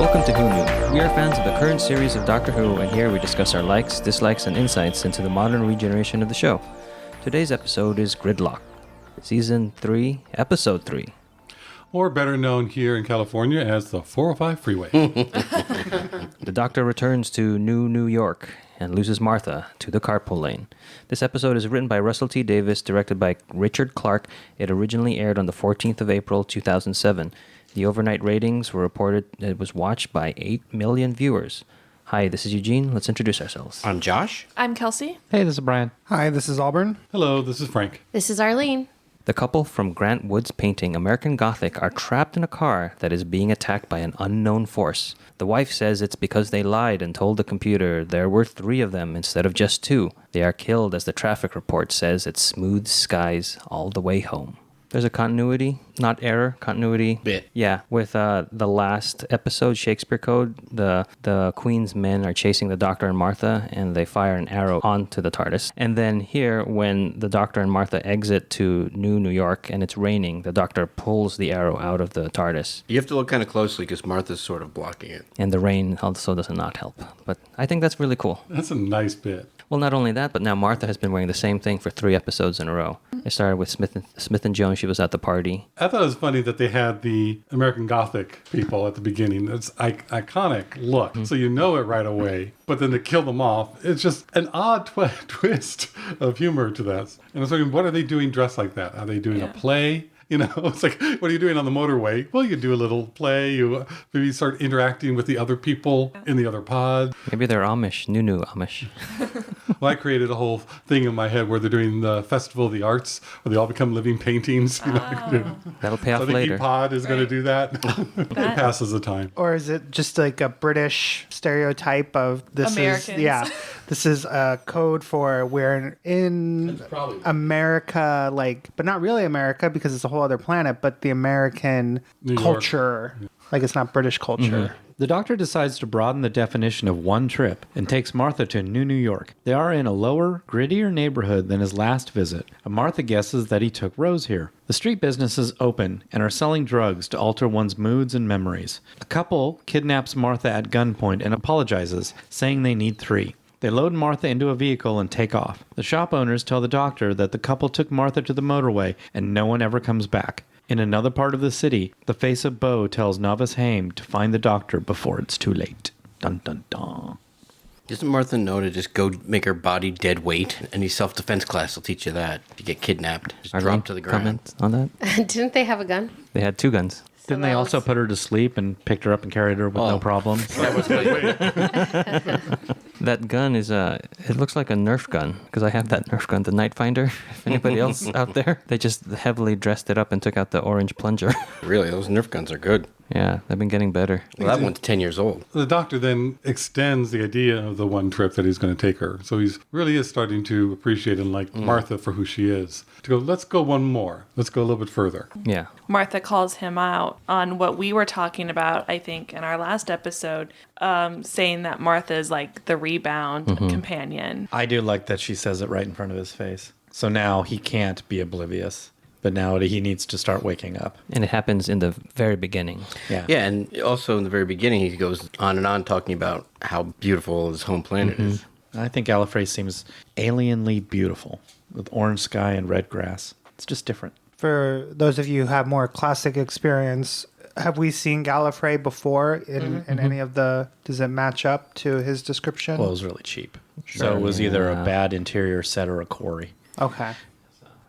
Welcome to Who Knew. We are fans of the current series of Doctor Who, and here we discuss our likes, dislikes, and insights into the modern regeneration of the show. Today's episode is Gridlock, Season 3, Episode 3. Or better known here in California as the 405 freeway. The Doctor returns to New York and loses Martha to the carpool lane. This episode is written by Russell T. Davis, directed by Richard Clark. It originally aired on the 14th of April, 2007. The overnight ratings were reported it was watched by 8 million viewers. Hi, this is Eugene. Let's introduce ourselves. I'm Josh. I'm Kelsey. Hey, this is Brian. Hi, this is Auburn. Hello, this is Frank. This is Arlene. The couple from Grant Wood's painting American Gothic are trapped in a car that is being attacked by an unknown force. The wife says it's because they lied and told the computer there were 3 of them instead of just 2. They are killed as the traffic report says it's smooth skies all the way home. There's a continuity, not error, continuity. Bit. Yeah, with the last episode, Shakespeare Code, the Queen's men are chasing the Doctor and Martha, and they fire an arrow onto the TARDIS. And then here, when the Doctor and Martha exit to New York and it's raining, the Doctor pulls the arrow out of the TARDIS. You have to look kind of closely because Martha's sort of blocking it. And the rain also does not help. But I think that's really cool. That's a nice bit. Well, not only that, but now Martha has been wearing the same thing for 3 episodes in a row. It started with Smith and Jones. She was at the party. I thought it was funny that they had the American Gothic people at the beginning. It's iconic look, so you know it right away. But then to kill them off, it's just an odd twist of humor to that. And I was thinking, what are they doing dressed like that? Are they doing a play? You know, it's like, what are you doing on the motorway? Well, you do a little play. You maybe start interacting with the other people in the other pod. Maybe they're Amish, new Amish. Well, I created a whole thing in my head where they're doing the Festival of the Arts, where they all become living paintings. You know? That'll pay off So I think later. E-Pod is going to do that. It passes the time. Or is it just like a British stereotype of this Americans. this is a code for we're in America, but not really America because it's a whole other planet, but the American New York. culture. Like it's not British culture. The Doctor decides to broaden the definition of one trip and takes Martha to New York. They are in a lower, grittier neighborhood than his last visit, and Martha guesses that he took Rose here. The street businesses open and are selling drugs to alter one's moods and memories. A couple kidnaps Martha at gunpoint and apologizes, saying they need 3. They load Martha into a vehicle and take off. The shop owners tell the Doctor that the couple took Martha to the motorway and no one ever comes back. In another part of the city, the Face of Boe tells Novice Haim to find the Doctor before it's too late. Dun dun dun. Doesn't Martha know to just go make her body dead weight? Any self-defense class will teach you that. If you get kidnapped, just drop to the ground. Comment on that? Didn't they have a gun? They had 2 guns. Didn't they also put her to sleep and picked her up and carried her with no problem? That was That gun is it looks like a Nerf gun, because I have that Nerf gun, the Night Finder. If anybody else out there, they just heavily dressed it up and took out the orange plunger. Really, those Nerf guns are good. Yeah, they've been getting better. Well, that one's 10 years old. The Doctor then extends the idea of the one trip that he's going to take her. So he's really is starting to appreciate and like Martha for who she is. To go, let's go one more. Let's go a little bit further. Yeah. Martha calls him out on what we were talking about, I think, in our last episode, saying that Martha is like the rebound companion. I do like that she says it right in front of his face. So now he can't be oblivious. But now he needs to start waking up. And it happens in the very beginning. Yeah. Yeah, and also in the very beginning, he goes on and on talking about how beautiful his home planet is. I think Gallifrey seems alienly beautiful with orange sky and red grass. It's just different. For those of you who have more classic experience, have we seen Gallifrey before in any of the... Does it match up to his description? Well, it was really cheap. So it was either a bad interior set or a quarry. Okay.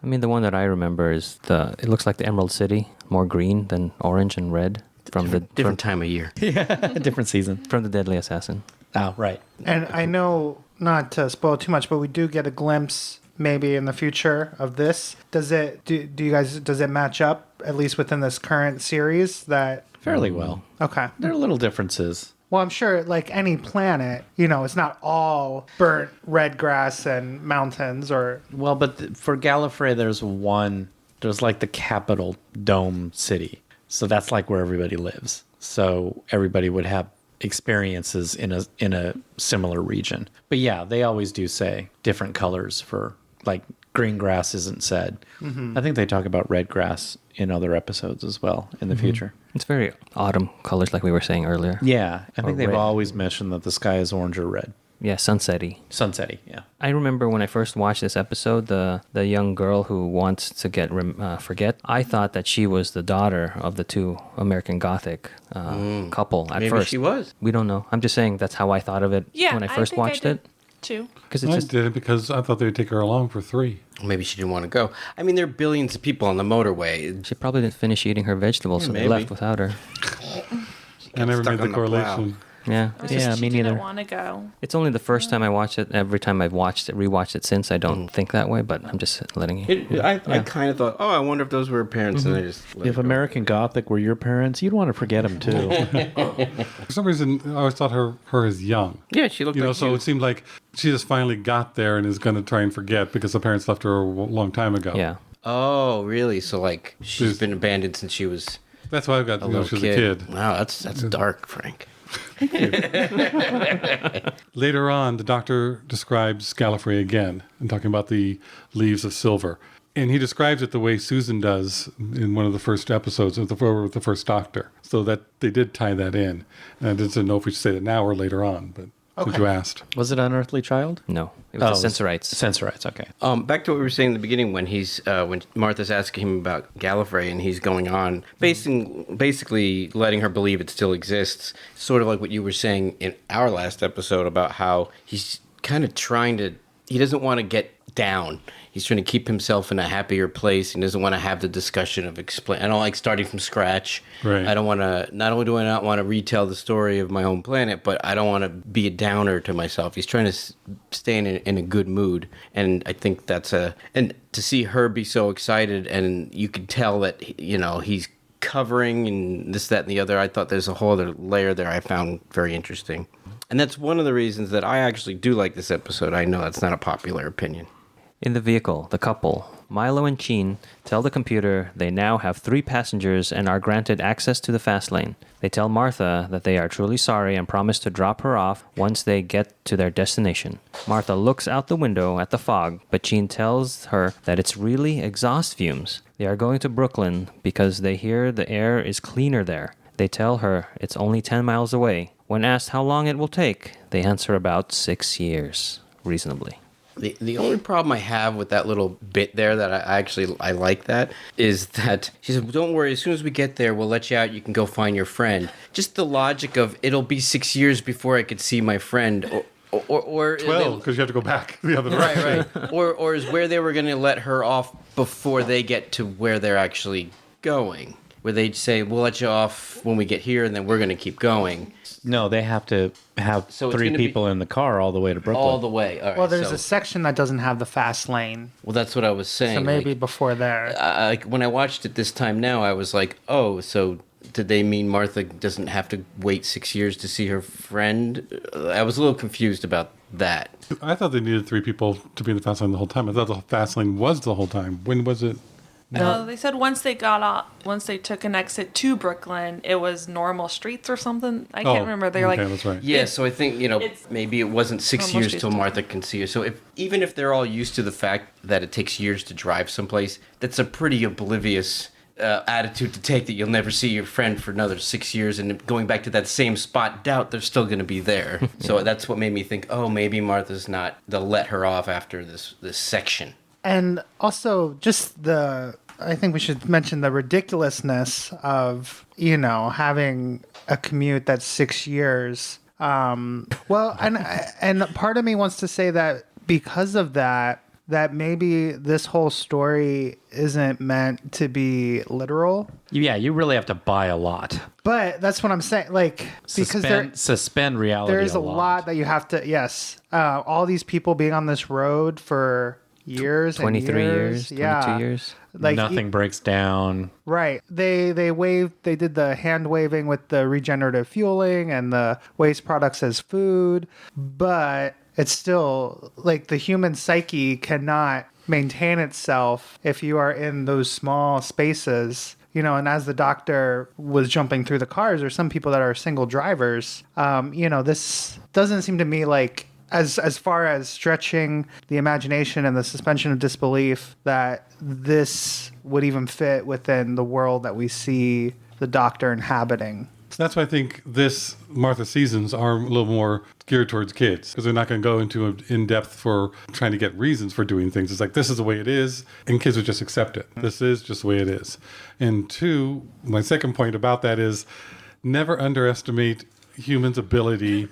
I mean, the one that I remember is it looks like the Emerald City, more green than orange and red from Different time of year. A different season. from the Deadly Assassin. Oh, right. And I know, not to spoil too much, but we do get a glimpse maybe in the future of this. Does it match up, at least within this current series? That Fairly well. Okay. There are little differences. Well, I'm sure, like any planet, it's not all burnt red grass and mountains or... Well, but for Gallifrey, there's like the capital dome city. So that's like where everybody lives. So everybody would have experiences in a similar region. But yeah, they always do say different colors for, like, green grass isn't said. I think they talk about red grass in other episodes as well in the future. It's very autumn colors, like we were saying earlier. Yeah, I think they've red. always mentioned that the sky is orange or red. Yeah, sunsetty. Sunsetty, yeah. I remember when I first watched this episode, the young girl who wants to get forget. I thought that she was the daughter of the two American Gothic couple at Maybe first. she was. We don't know. I'm just saying that's how I thought of it Yeah, when I first think watched did it. too. Because I it's just did it because I thought they would take her along for 3. Maybe she didn't want to go. I mean, there are billions of people on the motorway. she probably didn't finish eating her vegetables, so they maybe. left without her. I never stuck made the on the plow. correlation. Yeah, She Yeah, me neither. didn't want to go. it's only the first time I watched it. Every time I've rewatched it since, I don't think that way. But I'm just letting you. I kind of thought, I wonder if those were her parents, and I just let If it go. American Gothic were your parents, you'd want to forget them too. For some reason, I always thought her as young. Yeah, she looked like So she it was, seemed like she just finally got there and is going to try and forget because the parents left her a long time ago. Yeah. oh, really? So, like, she's She's- been abandoned since she was That's why I've got, a little she was kid. a kid. Wow, that's dark, Frank. Later on, the doctor describes Gallifrey again and talking about the leaves of silver. And he describes it the way Susan does in one of the first episodes of the first Doctor. So that they did tie that in. And I didn't know if we should say that now or later on, but since you asked. Was it Unearthly Child? No, it was the it was Sensorites. Sensorites, okay. Back to what we were saying in the beginning when when Martha's asking him about Gallifrey and he's going on, basically letting her believe it still exists. Sort of like what you were saying in our last episode about how he's kind of he doesn't want to get down. He's trying to keep himself in a happier place. He doesn't want to have the discussion of I don't like starting from scratch. Right. I don't want to, not only do I not want to retell the story of my own planet, but I don't want to be a downer to myself. He's trying to stay in a good mood. And I think and to see her be so excited and you could tell that, he's covering and this, that, and the other. I thought there's a whole other layer there I found very interesting. And that's one of the reasons that I actually do like this episode. I know that's not a popular opinion. In the vehicle, the couple, Milo and Sheen, tell the computer they now have 3 passengers and are granted access to the fast lane. They tell Martha that they are truly sorry and promise to drop her off once they get to their destination. Martha looks out the window at the fog, but Sheen tells her that it's really exhaust fumes. They are going to Brooklyn because they hear the air is cleaner there. They tell her it's only 10 miles away. When asked how long it will take, they answer about 6 years, reasonably. The only problem I have with that little bit there that I like that is that she said, don't worry, as soon as we get there, we'll let you out. You can go find your friend. Just the logic of it'll be 6 years before I could see my friend or 12, because you have to go back the other direction. right. Or is where they were going to let her off before they get to where they're actually going. Where they'd say, we'll let you off when we get here and then we're going to keep going. No, they have to have So it's 3 gonna be- people in the car all the way to Brooklyn. All the way. All right, Well, there's so, a section that doesn't have the fast lane, well, that's what I was saying. so maybe like, before there. like when I watched it this time now, I was like, oh, so did they mean Martha doesn't have to wait 6 years to see her friend? I was a little confused about that. I thought they needed 3 people to be in the fast lane the whole time. I thought the fast lane was the whole time. When was it? No, they said once they took an exit to Brooklyn, it was normal streets or something. I can't remember. They're okay, like, that's right. Yeah, so I think, It's maybe it wasn't 6 almost years just till a- Martha can see her. So even if they're all used to the fact that it takes years to drive someplace, that's a pretty oblivious attitude to take, that you'll never see your friend for another 6 years, and going back to that same spot, doubt they're still going to be there. So that's what made me think, oh, maybe Martha's not, they'll let her off after this section. And also, I think we should mention the ridiculousness of, having a commute that's 6 years. Well, and part of me wants to say that because of that maybe this whole story isn't meant to be literal. Yeah, you really have to buy a lot. But that's what I'm saying. Like, because Suspend reality. there is a lot that you have to, yes. All these people being on this road for years 23 and years, 22 years. Like Nothing breaks down. Right. They did the hand waving with the regenerative fueling and the waste products as food, but it's still like the human psyche cannot maintain itself if you are in those small spaces. And as the doctor was jumping through the cars, or some people that are single drivers, this doesn't seem to me like as far as stretching the imagination and the suspension of disbelief, that this would even fit within the world that we see the Doctor inhabiting. So that's why I think this Martha seasons are a little more geared towards kids, because they're not going to go into in depth for trying to get reasons for doing things. It's like, this is the way it is, and kids would just accept it. This is just the way it is. And two, my second point about that is never underestimate humans' ability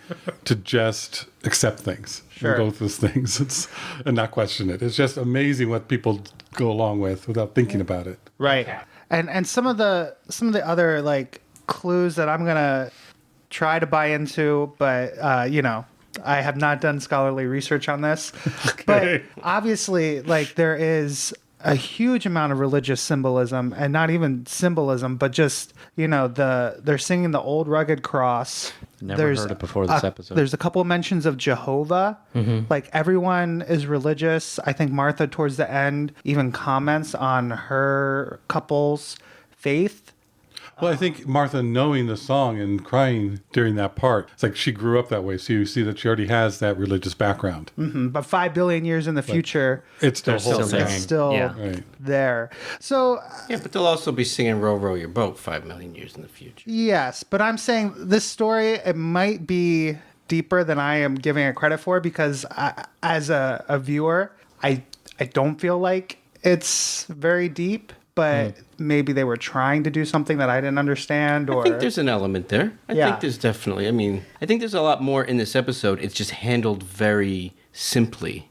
to just accept things Sure. and go through things and not question it. It's just amazing what people go along with without thinking about it. Right. And some of the other like clues that I'm gonna try to buy into, but I have not done scholarly research on this. But obviously, like, there is a huge amount of religious symbolism, and not even symbolism, but just they're singing the old rugged cross. Never heard it before this episode. There's a couple of mentions of Jehovah. Like, everyone is religious. I think Martha towards the end even comments on her couple's faith. Well, I think Martha knowing the song and crying during that part, it's like she grew up that way. So you see that she already has that religious background. But 5 billion years in the future, It's still still holds. singing. it's still Yeah. Right. there. So Yeah, but they'll also be singing Row Row Your Boat 5 million years in the future. yes, but I'm saying this story, it might be deeper than I am giving it credit for, because as a viewer, I don't feel like it's very deep, but maybe they were trying to do something that I didn't understand. Or I think there's an element there. I Yeah. think there's definitely, I think there's a lot more in this episode. It's just handled very simply.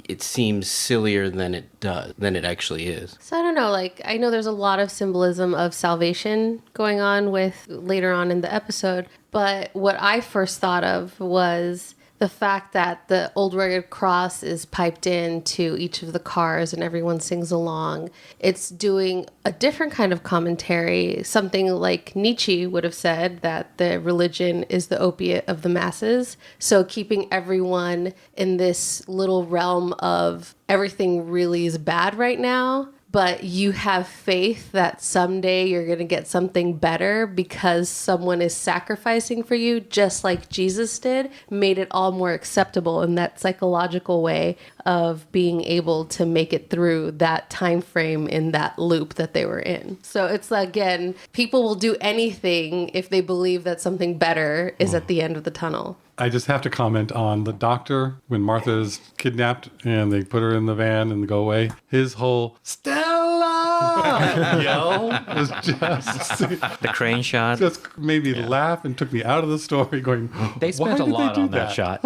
It seems sillier than it actually is. So I don't know, like, I know there's a lot of symbolism of salvation going on with later on in the episode, but what I first thought of was the fact that the old rugged cross is piped into each of the cars and everyone sings along. It's doing a different kind of commentary, something like Nietzsche would have said, that the religion is the opiate of the masses. So keeping everyone in this little realm of everything really is bad right now, but you have faith that someday you're going to get something better because someone is sacrificing for you, just like Jesus did, made it all more acceptable in that psychological way of being able to make it through that time frame in that loop that they were in. So it's, again, people will do anything if they believe that something better is at the end of the tunnel. I just have to comment on the Doctor when Martha is kidnapped and they put her in the van and go away. His whole Stella yell was The crane shot. just made me laugh and took me out of the story. Going, They spent a why did lot they do on that shot.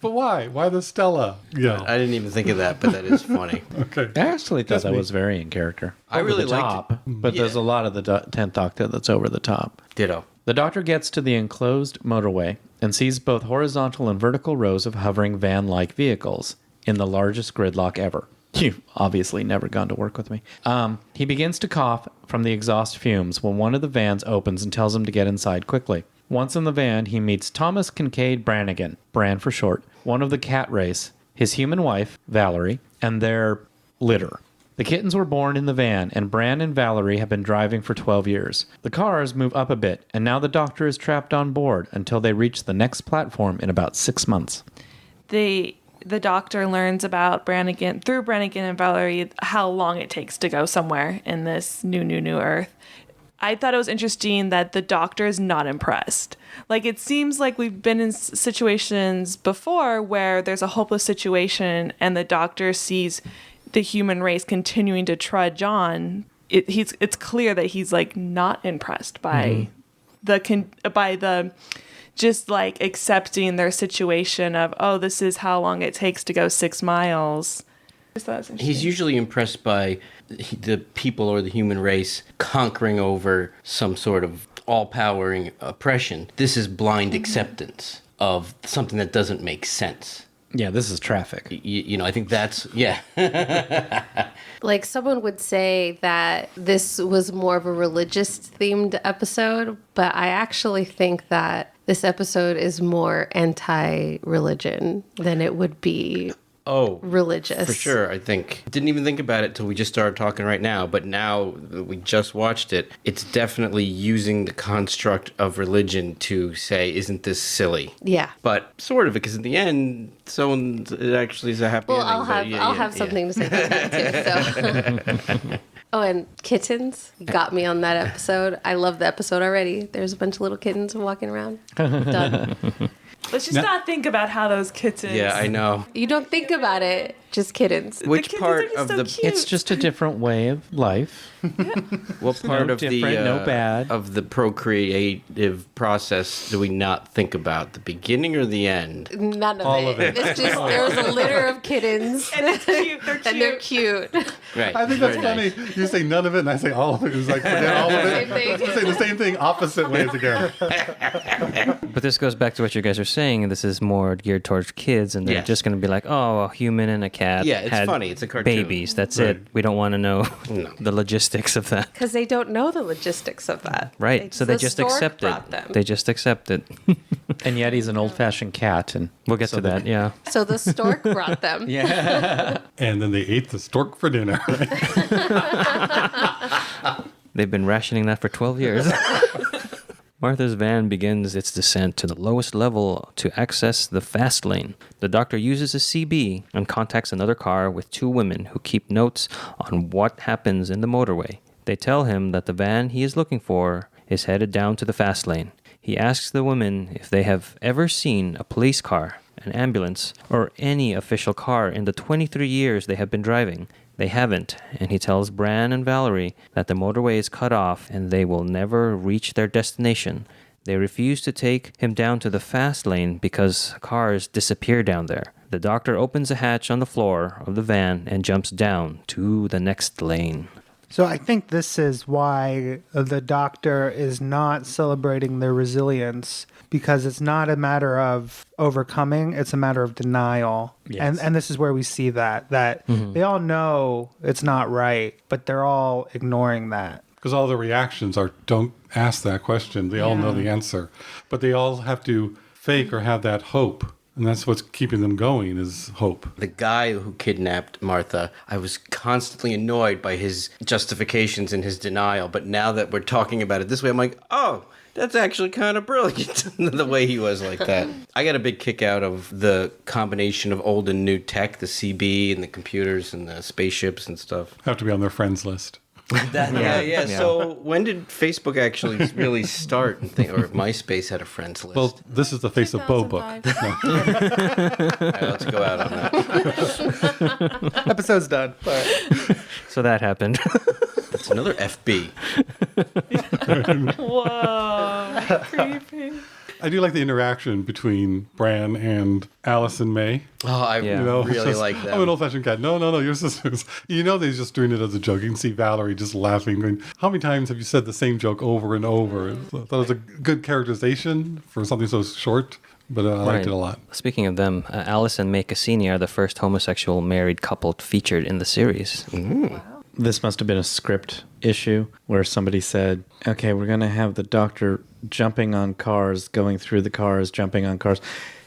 But why? Why the Stella yell? I didn't even think of that, but that is funny. Okay. I actually thought Just that me. was very in character. I Over really the liked top, it. but there's a Yeah. lot of the 10th Doctor that's over the top. Ditto. The Doctor gets to the enclosed motorway and sees both horizontal and vertical rows of hovering van-like vehicles in the largest gridlock ever. You've obviously never gone to work with me. He begins to cough from the exhaust fumes when one of the vans opens and tells him to get inside quickly. Once in the van, he meets Thomas Kincaid Brannigan, Bran for short, one of the cat race, his human wife, Valerie, and their litter. The kittens were born in the van, and Bran and Valerie have been driving for 12 years. The cars move up a bit, and now the Doctor is trapped on board until they reach the next platform in about 6 months. The Doctor learns about Brannigan and Valerie, how long it takes to go somewhere in this new Earth. I thought it was interesting that the Doctor is not impressed. Like, it seems like we've been in situations before where there's a hopeless situation and the Doctor sees the human race continuing to trudge on. It's clear that he's like not impressed by the just like accepting their situation of, oh, this is how long it takes to go 6 miles. He's usually impressed by the people or the human race conquering over some sort of all-powering oppression. This is blind acceptance of something that doesn't make sense. Yeah, this is traffic. I think that's, yeah. Like, someone would say that this was more of a religious-themed episode, but I actually think that this episode is more anti-religion than it would be Oh, religious. for sure. I think didn't even think about it till we just started talking right now. But now that we just watched it, it's definitely using the construct of religion to say, "Isn't this silly?" Yeah. But sort of, because in the end, it actually is a happy Well, ending. I'll have something to say about that too. So. Oh, and kittens got me on that episode. I love the episode already. There's a bunch of little kittens walking around. Done. Let's just not think about how those kittens. Yeah, I know. You don't think about it, just kittens. Which kittens part are just of so the cute. It's just a different way of life. what part no of the different, no bad. of the procreative process do we not think about? The beginning or the end? None of All it. of it. It's just there was a litter of kittens, And it's cute. They're cute. and they're cute. Right. I think that's Very funny. nice. You say none of it, and I say all of it. It's like forget all of it. Same thing. Let's say the same thing opposite ways again. But this goes back to what you guys are saying, and this is more geared towards kids, and they're Yes. just going to be like, oh, a human and a cat Yeah, it's had funny. It's a cartoon. babies. That's Right. it. We don't want to know No. the logistics of that. Because they don't know the logistics of that. Right. So they the just stork accept it. brought them. They just accept it. And yet he's an old-fashioned cat, and We'll get to that, yeah. So the stork brought them. yeah, And then they ate the stork for dinner. They've been rationing that for 12 years. Martha's van begins its descent to the lowest level to access the fast lane. The doctor uses a CB and contacts another car with two women who keep notes on what happens in the motorway. They tell him that the van he is looking for is headed down to the fast lane. He asks the women if they have ever seen a police car, an ambulance, or any official car in the 23 years they have been driving. They haven't, and he tells Bran and Valerie that the motorway is cut off and they will never reach their destination. They refuse to take him down to the fast lane because cars disappear down there. The doctor opens a hatch on the floor of the van and jumps down to the next lane. So I think this is why the doctor is not celebrating their resilience, because it's not a matter of overcoming, it's a matter of denial. Yes. And this is where we see that they all know it's not right, but they're all ignoring that. Because all the reactions are, don't ask that question. They all know the answer. But they all have to fake or have that hope. And that's what's keeping them going is hope. The guy who kidnapped Martha, I was constantly annoyed by his justifications and his denial. But now that we're talking about it this way, I'm like, oh, that's actually kind of brilliant, the way he was like that. I got a big kick out of the combination of old and new tech, the CB and the computers and the spaceships and stuff. Have to be on their friends list. Yeah. So when did Facebook actually really start? Or MySpace had a friends list? Well, this is the Face of Boe book. 2005. All right, let's go out on that. Episode's done. All right. So that happened. That's another FB. Whoa. Creepy. I do like the interaction between Bran and Alice and May. Oh, I Yeah. You know, it's really just, like that. I'm an old-fashioned cat. No, your sisters. You know, they're just doing it as a joke. You can see Valerie just laughing, going, how many times have you said the same joke over and over? I thought it was a good characterization for something so short, but I liked it a lot. Speaking of them, Alice and May Cassini are the first homosexual married couple featured in the series. this must have been a script issue where somebody said, okay, we're going to have the doctor jumping on cars, going through the cars, jumping on cars.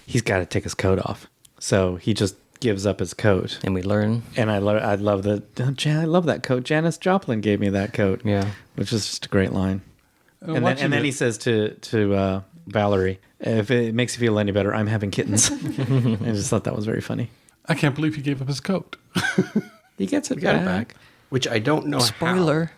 He's got to take his coat off. So he just gives up his coat. And we learn. And I love that coat. Janis Joplin gave me that coat. Yeah. Which is just a great line. And watching then it- he says to Valerie, if it makes you feel any better, I'm having kittens. I just thought that was very funny. I can't believe he gave up his coat. He gets it Got back. it back. Which I don't know Spoiler.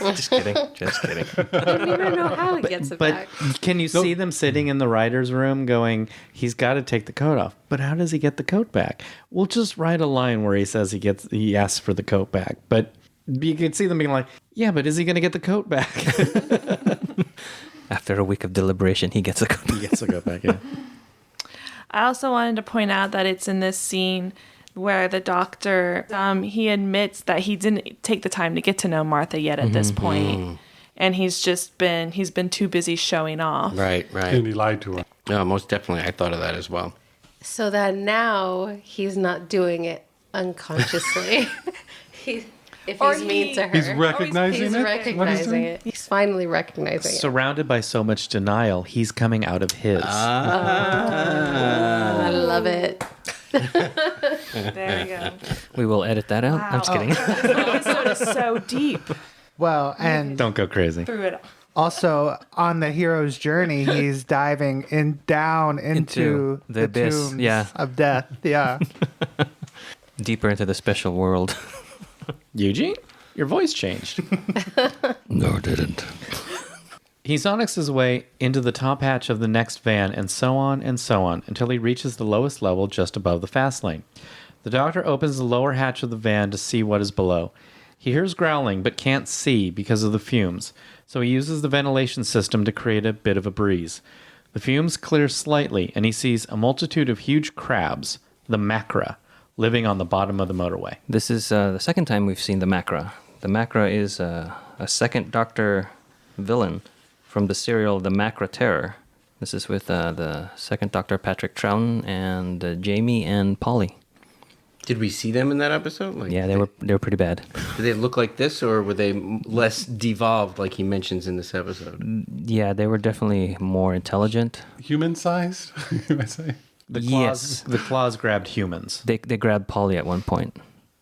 Just kidding. Just kidding. I don't even know how he gets it But back. can you see them sitting in the writer's room going, he's got to take the coat off. But how does he get the coat back? We'll just write a line where he says he asks for the coat back. But you could see them being like, yeah, but is he going to get the coat back? After a week of deliberation, he gets a coat. He gets the coat back, yeah. I also wanted to point out that it's in this scene where the doctor, he admits that he didn't take the time to get to know Martha yet at this point. And he's been too busy showing off. Right. And he lied to her. No, most definitely. I thought of that as well. So that now he's not doing it unconsciously. If Or he's mean to her. He's recognizing He's it? recognizing it. He's finally recognizing it. Surrounded by so much denial, he's coming out of his. I love it. There you go. We will edit that out. I'm just kidding. This episode is so deep. Well, and Don't go crazy. Through it all. also on the hero's journey, he's diving down into the abyss, tombs yeah. of death. Yeah. Deeper into the special world. Eugene, your voice changed. No, it didn't. He sonics his way into the top hatch of the next van and so on until he reaches the lowest level just above the fast lane. The doctor opens the lower hatch of the van to see what is below. He hears growling but can't see because of the fumes, so he uses the ventilation system to create a bit of a breeze. The fumes clear slightly and he sees a multitude of huge crabs, the macra, living on the bottom of the motorway. This is the second time we've seen the Macra. The Macra is a second Doctor villain from the serial The Macra Terror. This is with the second Doctor Patrick Troughton and Jamie and Polly. Did we see them in that episode? Like, Yeah, they were pretty bad. Did they look like this, or were they less devolved, like he mentions in this episode? Yeah, they were definitely more intelligent. Human-sized, you might say. Yes. The claws grabbed humans, They grabbed Polly at one point.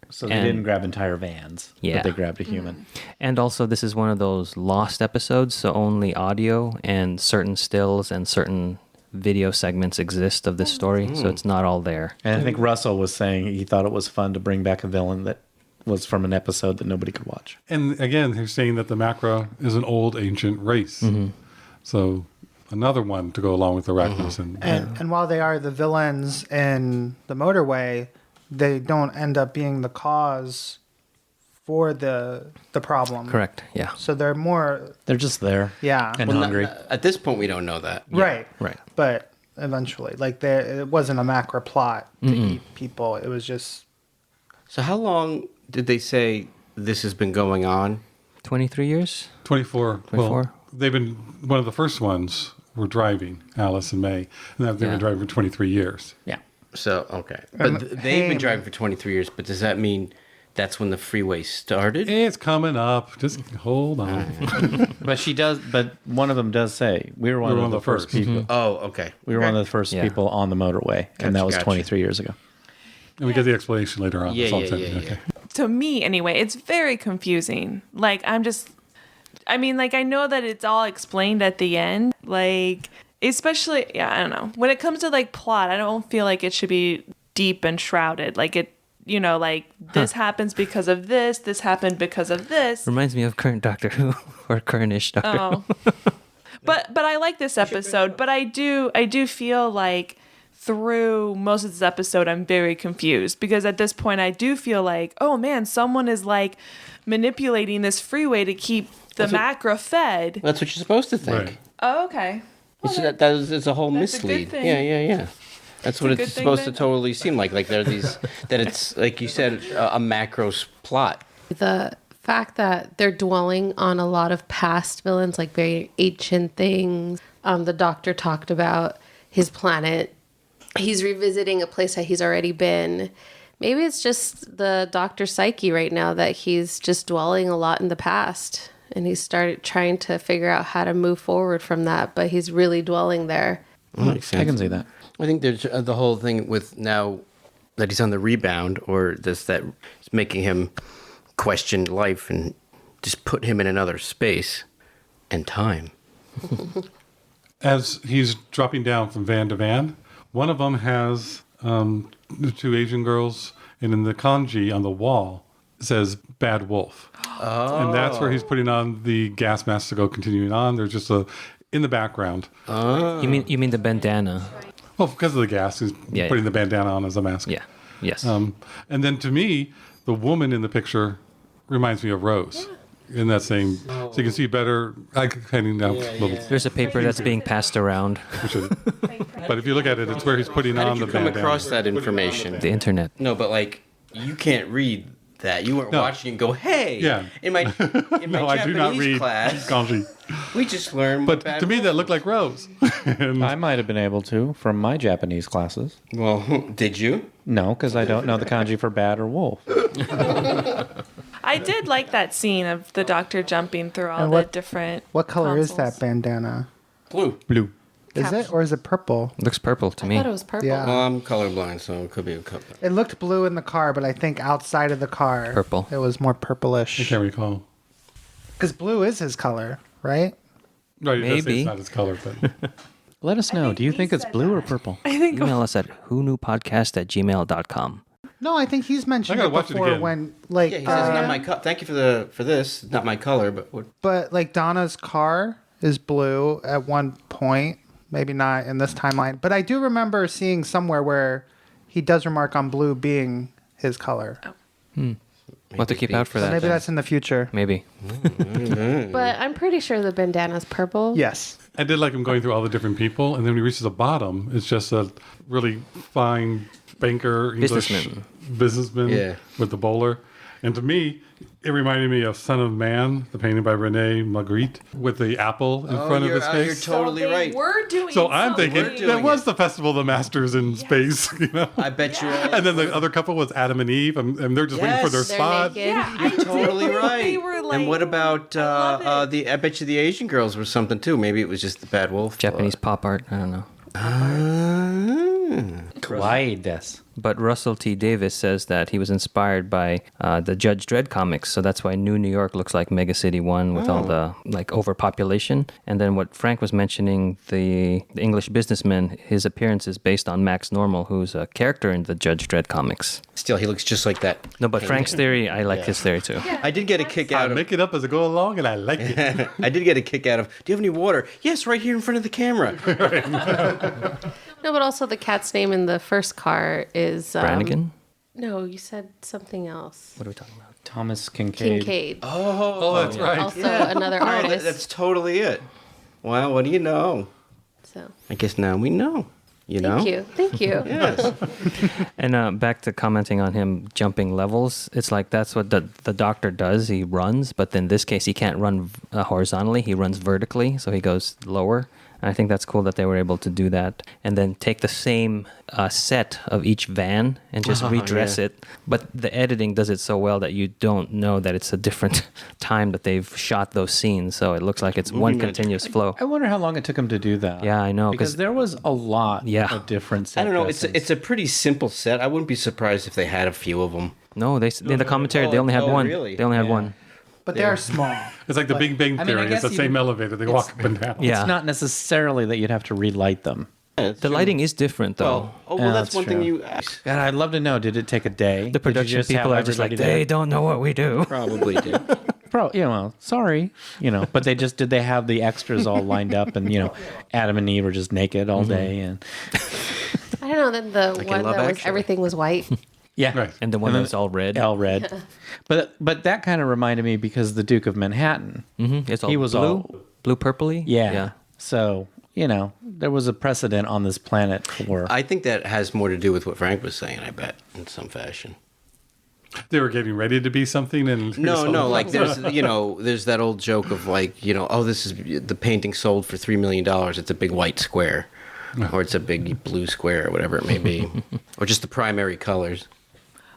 so they And- didn't grab entire vans, Yeah. but they grabbed a human. And also, this is one of those lost episodes, so only audio and certain stills and certain video segments exist of this story, so it's not all there. And I think Russell was saying he thought it was fun to bring back a villain that was from an episode that nobody could watch. And again, they're saying that the Macra is an old ancient race. So another one to go along with the Arachnos. And while they are the villains in the Motorway, they don't end up being the cause for the problem. Correct, yeah. So they're more, They're just there. yeah, And Well, hungry. at this point, we don't know that. right, Right. But eventually, like it wasn't a macro plot to eat people. It was just So how long did they say this has been going on? 23 years? 24. 24? Well, they've been, one of the first ones were driving, Alice and May. And they've Yeah. been driving for 23 years. Yeah. So, okay. But they've hey, been driving for 23 years, but does that mean that's when the freeway started? It's coming up. Just hold on. But one of them does say, we were one of the first people. Oh, okay. We were one of the first Yeah. people on the motorway, and that Gotcha, was gotcha. 23 years ago. And we get the explanation later on. Yeah, That's all yeah, I'm saying. yeah, Okay. To me, anyway, it's very confusing. Like, I know that it's all explained at the end. Like, especially, I don't know. When it comes to, like, plot, I don't feel like it should be deep and shrouded. Like, this happens because of this happened because of this. Reminds me of current Doctor Who, or current-ish Doctor Who. Oh. But I like this episode, but I do feel like through most of this episode I'm very confused, because at this point I do feel like, oh man, someone is like manipulating this freeway to keep the macro fed. That's what you're supposed to think. Right. Oh, okay. It's a whole That's a good mislead. thing. Yeah. That's what a good it's thing supposed to then. totally seem like. Like there are these, that it's, like you said, a macro plot. The fact that they're dwelling on a lot of past villains, like very ancient things. The doctor talked about his planet. He's revisiting a place that he's already been. Maybe it's just the doctor's psyche right now that he's just dwelling a lot in the past. And he started trying to figure out how to move forward from that, but he's really dwelling there. Makes sense. I can see that. I think there's the whole thing with now that he's on the rebound, or this that is making him question life and just put him in another space and time. As he's dropping down from van to van, one of them has the two Asian girls, and in the kanji on the wall it says "Bad Wolf," and that's where he's putting on the gas mask to go continuing on. There's just in the background. You mean the bandana? Well, because of the gas, he's Yeah, putting yeah. the bandana on as a mask. Yeah. Yes. And then to me, the woman in the picture reminds me of Rose. In that same, so you can see better. I handing out little. There's a paper that's being passed around. But if you look at it, it's where he's putting How on did the you come bandana. across that information? The internet. No, but like you can't read that. You weren't No. watching and go, "Hey, Yeah. in my No, I do not Japanese read class, kanji. we just learned." But what bad to me, wolf that looked like Rose. And I might have been able to from my Japanese classes. Well, did you? No, because I don't know the kanji for bad or wolf. I did like that scene of the doctor jumping through all And the what- different what color is that consoles. bandana? Blue. Blue. Is it? Or is it purple? Looks purple to I me. thought it was purple. Yeah. Well, I'm colorblind, so it could be a color. It looked blue in the car, but I think outside of the car, Purple. it was more purplish. I can't recall. Because blue is his color, right? Right, it does say Maybe. it's not his color, but Let us know. Do you think it's blue or purple? I think Email us at whonewpodcast@gmail.com. No, I think he's mentioned I it gotta watch it before again. when, like, Yeah, he says not my color. Thank you for this. Not my color, but what? but like Donna's car is blue at one point. Maybe not in this timeline, but I do remember seeing somewhere where he does remark on blue being his color. We'll have to keep out for So that. maybe then. that's in the future. Maybe. But I'm pretty sure the bandana's purple. Yes. I did like him going through all the different people, and then when he reaches the bottom, it's just a really fine banker, English businessman Yeah. with the bowler. And to me, it reminded me of Son of Man, the painting by Rene Magritte, with the apple in front of his face. You're totally right. We're doing So I'm something. thinking doing that was it. the Festival of the Masters in space, you know. I bet you. And then the other couple was Adam and Eve, and they're just waiting for their Yes, They're spot. naked. Yeah, I Totally did think right. They were like, and what about I love it. I bet you the Asian girls were something too. Maybe it was just the Bad Wolf. Japanese pop art. I don't know. Kawaii des. But Russell T. Davis says that he was inspired by the Judge Dredd comics, so that's why New York looks like Mega City 1 with all the like overpopulation. And then what Frank was mentioning, the English businessman, his appearance is based on Max Normal, who's a character in the Judge Dredd comics. Still, he looks just like that. No, but Frank's theory, I like his theory too. I did get a kick I out of. make it up as I go along, and I like it. I did get a kick out of. Do you have any water? Yes, right here in front of the camera. No, but also the cat's name in the first car is Brannigan? No, you said something else. What are we talking about? Thomas Kincaid. Kincaid. Oh, that's right. Also another Oh, artist. that's totally it. Well, what do you know? So I guess now we know. You know. thank you. Thank you. Yes. And back to commenting on him jumping levels, it's like that's what the doctor does. He runs, but in this case, he can't run horizontally. He runs vertically, so he goes lower. And I think that's cool that they were able to do that. And then take the same set of each van and just redress yeah. it. But the editing does it so well that you don't know that it's a different time that they've shot those scenes. So it looks like it's one continuous flow. I wonder how long it took him to do that. Yeah, I know, Because 'cause- there was a lot Yeah. of different set I don't know. dressings. It's a pretty simple set. I wouldn't be surprised if they had a few of them. No, in the commentary, they only had one. really? They only had Yeah. one. But they are small. It's like the Big Bang I mean, I Theory. It's the guess same even- elevator. They walk up and down. Yeah. It's not necessarily that you'd have to relight them. The lighting is different, though. Well, Yeah, that's that's one thing true. you God, I'd love to know. Did it take a day? The Did you production just have people are just like, everybody they there? don't know what we do. probably did. Sorry, but did they have the extras all lined up and Adam and Eve were just naked all day and I don't know. Then the in one Love that was Actually. everything was white. yeah, Right. And the one then that's all red. all red. But that kind of reminded me because the Duke of Manhattan. It's all He was blue, all- blue purpley. Yeah. So there was a precedent on this planet for. I think that has more to do with what Frank was saying. I bet in some fashion. They were getting ready to be something, and No, like there's there's that old joke of like oh, this is the painting sold for $3 million. It's a big white square, or it's a big blue square, or whatever it may be, or just the primary colors.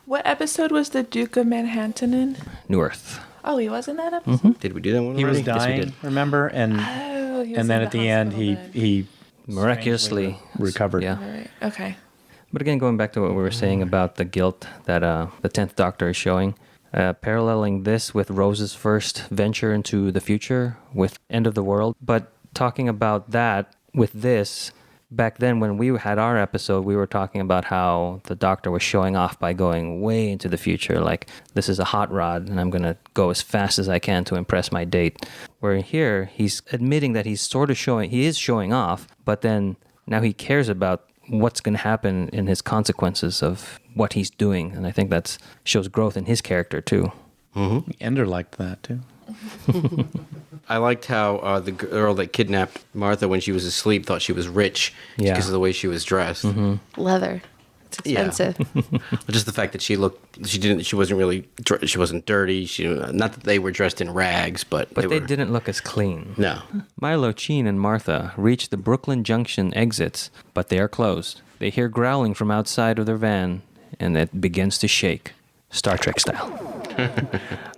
What episode was the Duke of Manhattan in? New Earth. Oh, he was in that episode? Did we do that one? he was already? dying, did. remember? And Oh, he was and then in at the end, hospital bed. he Miraculously recovered. Yeah. All right. Okay. But again, going back to what we were saying about the guilt that the 10th Doctor is showing, paralleling this with Rose's first venture into the future with End of the World, but talking about that with this, back then when we had our episode, we were talking about how the Doctor was showing off by going way into the future, like, this is a hot rod and I'm going to go as fast as I can to impress my date. Where here, he's admitting that he's sort of he is showing off, but then now he cares about what's going to happen in his consequences of what he's doing. And I think that shows growth in his character too. Ender liked that too. I liked how the girl that kidnapped Martha when she was asleep thought she was rich Yeah. because of the way she was dressed. Leather. It's Yeah. expensive. Just the fact that she wasn't dirty. Not that they were dressed in rags, but But they were, didn't look as clean. No. Milo, Sheen, and Martha reach the Brooklyn Junction exits, but they are closed. They hear growling from outside of their van, and it begins to shake, Star Trek style.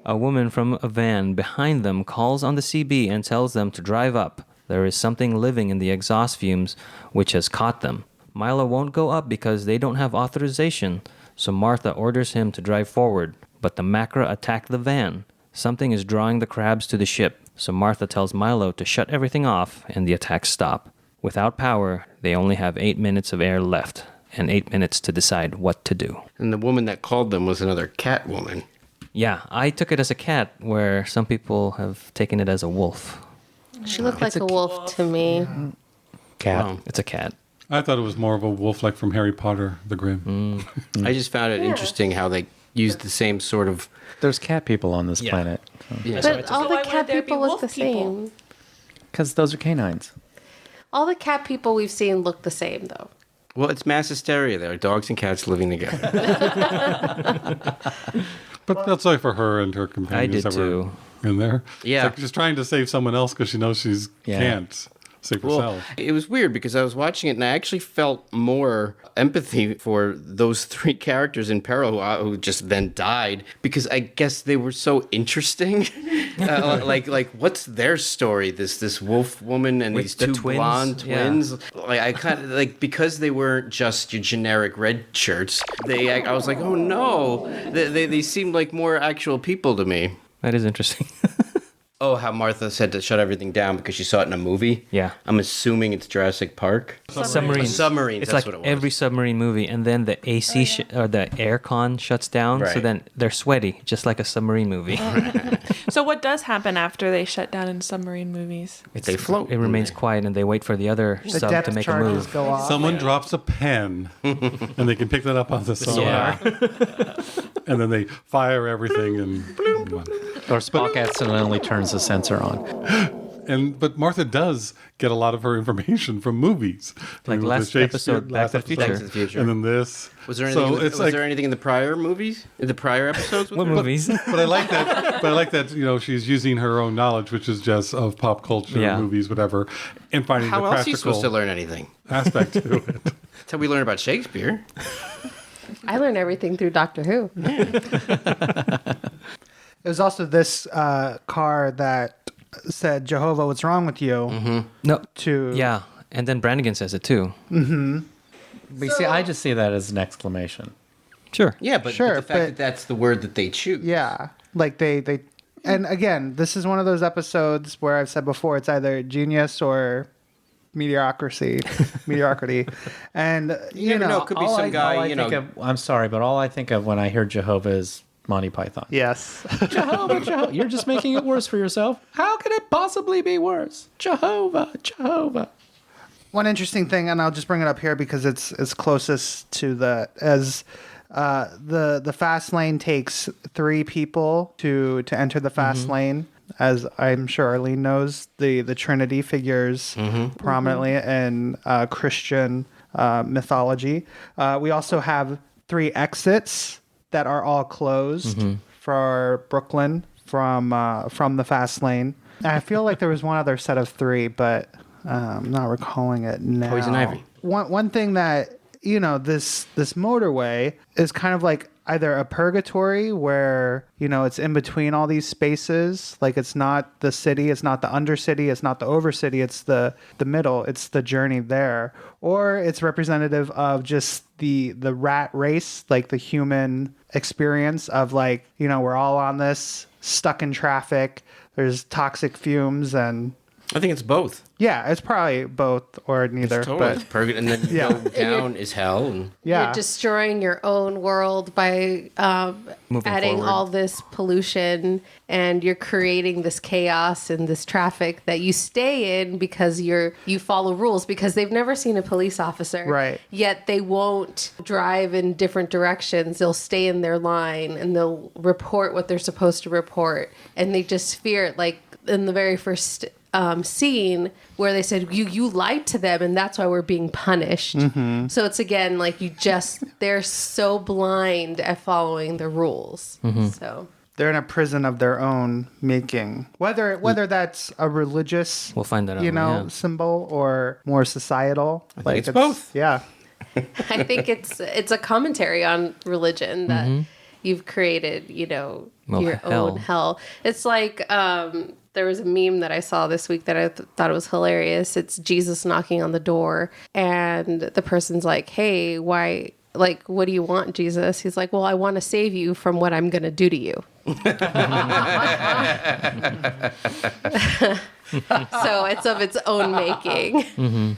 A woman from a van behind them calls on the CB and tells them to drive up. There is something living in the exhaust fumes which has caught them. Milo won't go up because they don't have authorization, so Martha orders him to drive forward, but the Macra attack the van. Something is drawing the crabs to the ship, so Martha tells Milo to shut everything off and the attacks stop. Without power, they only have 8 minutes of air left, and 8 minutes to decide what to do. And the woman that called them was another cat woman. Yeah, I took it as a cat, where some people have taken it as a wolf. She looked like a wolf to me. Cat. Wow. It's a cat. I thought it was more of a wolf like from Harry Potter, the Grimm. I just found it interesting how they used the same sort of... There's cat people on this Yeah. planet. Yeah. But all So the why cat wouldn't there be people look wolf the people? same. Because those are canines. All the cat people we've seen look the same, though. Well, it's mass hysteria. There are dogs and cats living together. But that's like for her and her companions did that were too. in there. Yeah. It's like she's trying to save someone else because she knows she's Yeah. can't save Well, herself. it was weird because I was watching it and I actually felt more empathy for those three characters in peril who just then died because I guess they were so interesting. Like what's their story? This wolf woman and With these the two twins? blonde Yeah. twins. Like I kind of like because they weren't just your generic red shirts. I was like, oh no, they seemed like more actual people to me. That is interesting. Oh, how Martha said to shut everything down because she saw it in a movie? Yeah. I'm assuming it's Jurassic Park. Submarines. Submarines, It's that's like what it was. every submarine movie, and then the AC or the air con shuts down, so Right. then they're sweaty, just like a submarine movie. So what does happen after they shut down in submarine movies? They float. It remains quiet, and they wait for the other The sub to depth make a charges move. go off. Someone drops a pen, and they can pick that up on the sonar. And then they fire everything, and Or Spock accidentally turns the sensor on. but Martha does get a lot of her information from movies, Like the last Shakespeare- episode, Back to the Future. Back to the Future. and then this. Was there anything? So it's like, there anything in the prior movies? In the prior episodes? What movies? but I like that. But I like that she's using her own knowledge, which is just of pop culture, Yeah. movies, whatever, and finding How the else are you practical supposed to learn anything? aspect to it. That's how we learn about Shakespeare. I learned everything through Doctor Who. It was also this car that said, Jehovah, what's wrong with you? No. To Yeah, and then Brannigan says it too. But you see, I just see that as an exclamation. Sure. Yeah, but, Sure, the fact but- that that's the word that they choose. Yeah. Like they and again, this is one of those episodes where I've said before it's either genius or mediocrity. And you never know, know, it could be All some I- guy, all I you know. think of- I'm sorry, but all I think of when I hear Jehovah is Monty Python. yes. Jehovah, Jehovah. You're just making it worse for yourself. How could it possibly be worse? Jehovah, Jehovah. One interesting thing, and I'll just bring it up here because it's closest to the fast lane takes 3 people to enter the fast lane. As I'm sure Arlene knows, the Trinity figures prominently in Christian mythology. We also have 3 exits that are all closed for Brooklyn from the fast lane. I feel like there was one other set of 3, but I'm not recalling it now. Poison Ivy. One thing that this motorway is kind of like either a purgatory where it's in between all these spaces, like it's not the city, it's not the undercity, it's not the overcity, it's the middle, it's the journey there, or it's representative of just the rat race, like the human experience of like we're all on this, stuck in traffic, there's toxic fumes, and I think it's both. yeah, it's probably both or neither. Totally. It's But purgatory, and then Yeah. go down is hell. And yeah, You're destroying your own world by Moving adding forward. all this pollution, and you're creating this chaos and this traffic that you stay in because you follow rules because they've never seen a police officer. Right. Yet they won't drive in different directions. They'll stay in their line and they'll report what they're supposed to report, and they just fear it. Like in the very first scene where they said you lied to them and that's why we're being punished. So it's again like they're so blind at following the rules. So they're in a prison of their own making. Whether that's a religious, We'll find that out. Yeah. symbol or more societal. I think it's both. Yeah. I think it's a commentary on religion that you've created, your Well, own hell. It's like There was a meme that I saw this week that I thought it was hilarious. It's Jesus knocking on the door, and the person's like, "Hey, why? Like, what do you want, Jesus?" He's like, "Well, I want to save you from what I'm going to do to you." So it's of its own making. Mm-hmm.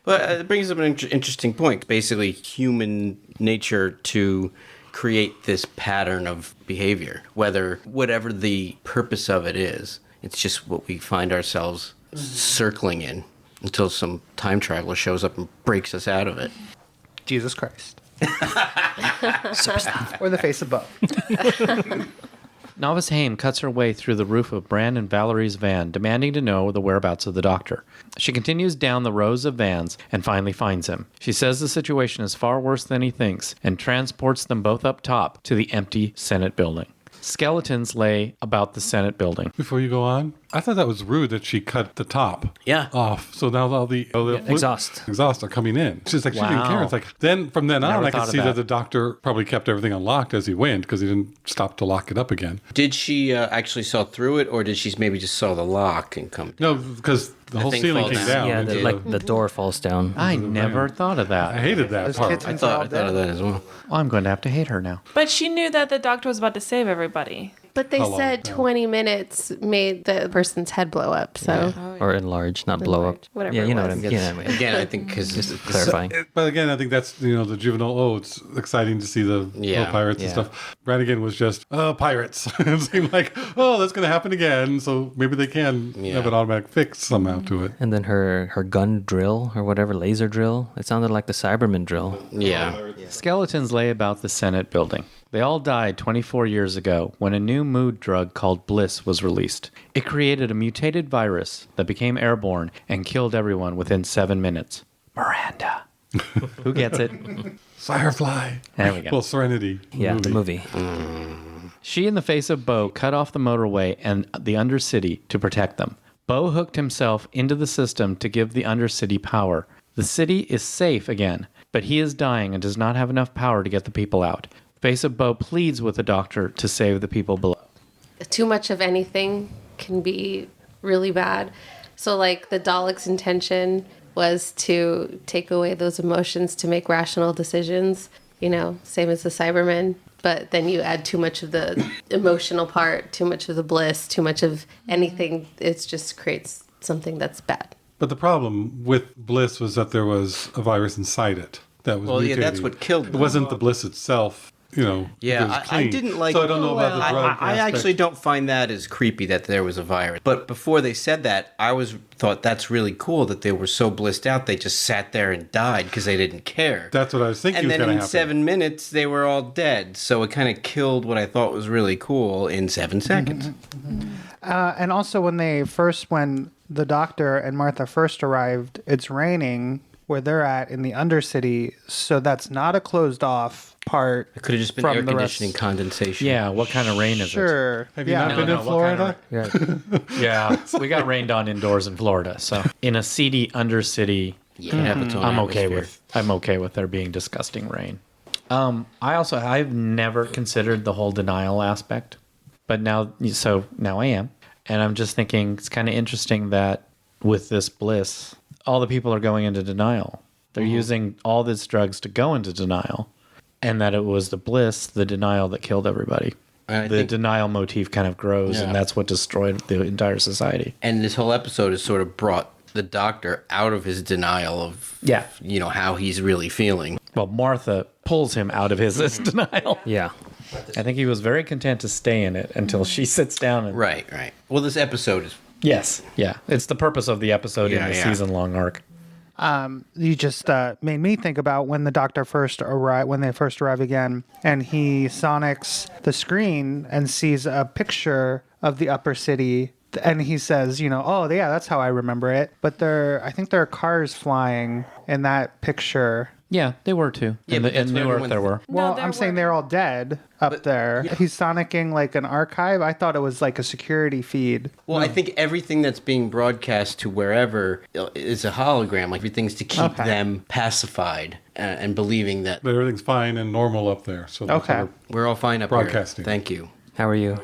Well, it brings up an interesting point. Basically, human nature to create this pattern of behavior, whatever the purpose of it is. It's just what we find ourselves circling in until some time traveler shows up and breaks us out of it. Jesus Christ. Or the Face of Boe. Novice Haim cuts her way through the roof of Bran and Valerie's van, demanding to know the whereabouts of the doctor. She continues down the rows of vans and finally finds him. She says the situation is far worse than he thinks and transports them both up top to the empty Senate building. Skeletons lay about the Senate building. Before you go on, I thought that was rude that she cut the top off. So now all the exhaust are coming in. She's like, she didn't care. It's like, then from then on, I could see that the doctor probably kept everything unlocked as he went because he didn't stop to lock it up again. Did she actually saw through it, or did she maybe just saw the lock and come down? No, because the whole ceiling came down. Yeah, the door falls down. I never thought of that. I hated that part. I thought of that as well. Well, I'm going to have to hate her now. But she knew that the doctor was about to save everybody. But they said 20 minutes made the person's head blow up, so... Yeah. Or enlarge, not blow up. Whatever Yeah, you know it what I was. mean. You know what I mean. Again, I think because Just clarifying. But again, I think that's, the juvenile, it's exciting to see the pirates and stuff. Brannigan was just, pirates. It seemed like, that's going to happen again. So maybe they can have an automatic fix somehow to it. And then her gun drill or whatever, laser drill, it sounded like the Cyberman drill. Yeah. Skeletons lay about the Senate building. They all died 24 years ago when a new mood drug called Bliss was released. It created a mutated virus that became airborne and killed everyone within 7 minutes. Miranda. Who gets it? Firefly. There we go. Well, Serenity. Yeah, the movie. She and the Face of Boe cut off the motorway and the Undercity to protect them. Boe hooked himself into the system to give the Undercity power. The city is safe again, but he is dying and does not have enough power to get the people out. Face of Boe pleads with the doctor to save the people below. Too much of anything can be really bad. So, like, the Dalek's intention was to take away those emotions to make rational decisions, same as the Cybermen. But then you add too much of the emotional part, too much of the bliss, too much of anything. It just creates something that's bad. But the problem with Bliss was that there was a virus inside it that was mutating. That's what killed them. It wasn't the Bliss itself. Yeah, I didn't like. So I don't know about the drug. I actually don't find that as creepy that there was a virus. But before they said that, I thought that's really cool that they were so blissed out they just sat there and died because they didn't care. That's what I was thinking. And was then in happen. 7 minutes they were all dead. So it kind of killed what I thought was really cool in 7 seconds. And also when the doctor and Martha first arrived, it's raining where they're at in the Undercity, so that's not a closed off part. It could have just been air conditioning condensation. Yeah, what kind of rain is it? Sure. Have you not been in Florida? Yeah, we got rained on indoors in Florida. So in a seedy Undercity, I'm okay with there being disgusting rain. I've never considered the whole denial aspect, but now I am, and I'm just thinking it's kind of interesting that with this bliss, all the people are going into denial. They're using all these drugs to go into denial, and that it was the bliss, the denial that killed everybody. The denial motif kind of grows, and that's what destroyed the entire society. And this whole episode has sort of brought the doctor out of his denial of, how he's really feeling. Well, Martha pulls him out of his denial. Yeah. I think he was very content to stay in it until she sits down. And... Right. Well, this episode is... Yes. Yeah. It's the purpose of the episode in the season-long arc. You just made me think about when the doctor when they first arrive again, and he sonics the screen and sees a picture of the upper city, and he says, that's how I remember it. But I think there are cars flying in that picture. Yeah, they were too. Yeah, in New York there were. Well, I'm saying they're all dead up there. Yeah. He's sonicking like an archive. I thought it was like a security feed. Well, I think everything that's being broadcast to wherever is a hologram. Like everything's to keep them pacified and believing that everything's fine and normal up there. So we're all fine up broadcasting. Here. Thank you. How are you?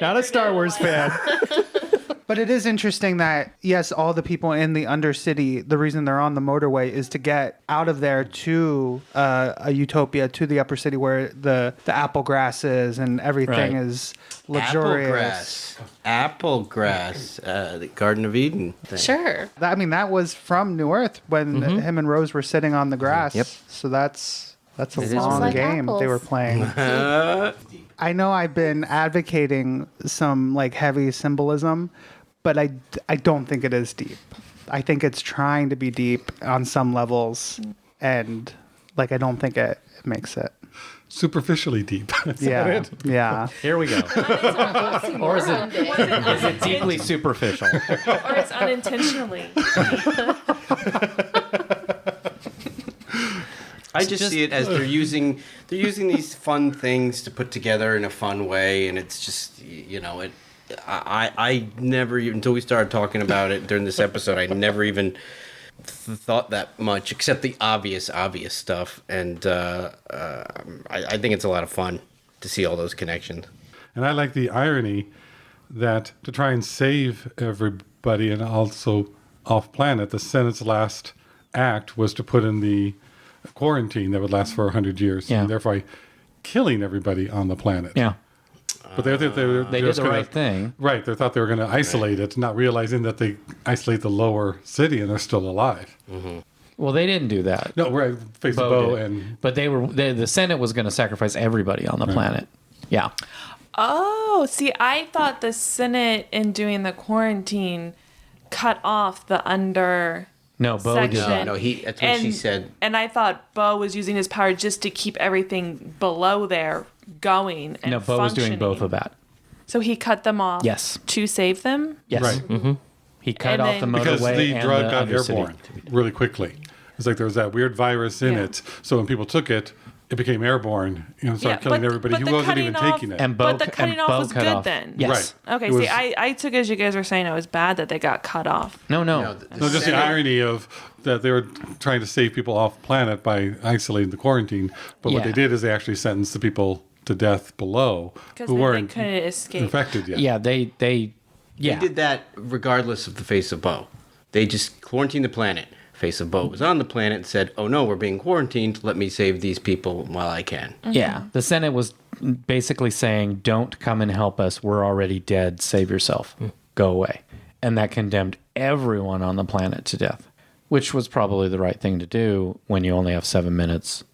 Not a Star Wars fan. But it is interesting that, yes, all the people in the Undercity, the reason they're on the motorway is to get out of there to a utopia, to the upper city where the apple grass is and everything Right. is luxurious. Applegrass. The Garden of Eden thing. Sure. That was from New Earth when him and Rose were sitting on the grass. Yep. So that's a It is long like game they were apples. playing. I know I've been advocating some like heavy symbolism, but I don't think it is deep. I think it's trying to be deep on some levels, and like I don't think it makes it. Superficially deep. Yeah, yeah. Here we go. Or is it deeply superficial? Or it's unintentionally. I just see it as they're using these fun things to put together in a fun way, and it's just I never even, until we started talking about it during this episode, I never even thought that much, except the obvious stuff, and I think it's a lot of fun to see all those connections. And I like the irony that to try and save everybody and also off planet, the Senate's last act was to put in the quarantine that would last for 100 years, Yeah. and therefore killing everybody on the planet. Yeah. But they They did the right thing. Right. They thought they were going to isolate it, not realizing that they isolate the lower city and they're still alive. Well, they didn't do that. No, right. Face of Boe Boe did. and But the Senate was going to sacrifice everybody on the planet. Yeah. Oh, see, I thought the Senate, in doing the quarantine, cut off the under No, Boe did section. that. No, that's what she said. And I thought Bo was using his power just to keep everything below there going and No, Boe was doing functioning. both of that. So he cut them off Yes. to save them? Yes. right. He cut And off the then- motorway Because the and drug the got Undercity. airborne really quickly. It's like there was that weird virus in Yeah. it. So when people took it, it became airborne. Started killing everybody but who the wasn't cutting even off- taking it. And Boe, But the cutting and off Boe was cut good off. then. Yes. Right. Okay, It was- see, I took it as you guys were saying it was bad that they got cut off. No. No, just the Senate- irony of that they were trying to save people off planet by isolating the quarantine. But what Yeah. they did is they actually sentenced the people to death below Because who they weren't couldn't escape. infected yet. Yeah, they They yeah. did that regardless of the Face of Boe. They just quarantined the planet. Face of Boe was on the planet and said, "Oh no, we're being quarantined. Let me save these people while I can." Yeah. The Senate was basically saying, "Don't come and help us. We're already dead. Save yourself. Go away." And that condemned everyone on the planet to death, which was probably the right thing to do when you only have 7 minutes.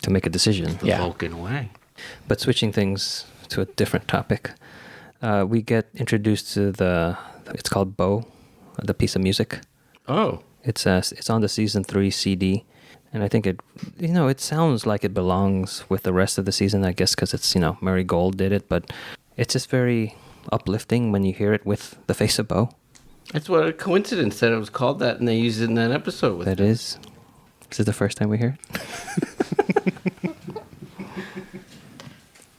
to make a decision. The Yeah. Vulcan way. But switching things to a different topic, we get introduced to it's called Boe, the piece of music. Oh, It's on the season 3 CD, and I think it sounds like it belongs with the rest of the season. I guess because it's Murray Gold did it, but it's just very uplifting when you hear it with the Face of Boe. that's what a coincidence that it was called that, and they used it in that episode with That is. This is the first time we hear it.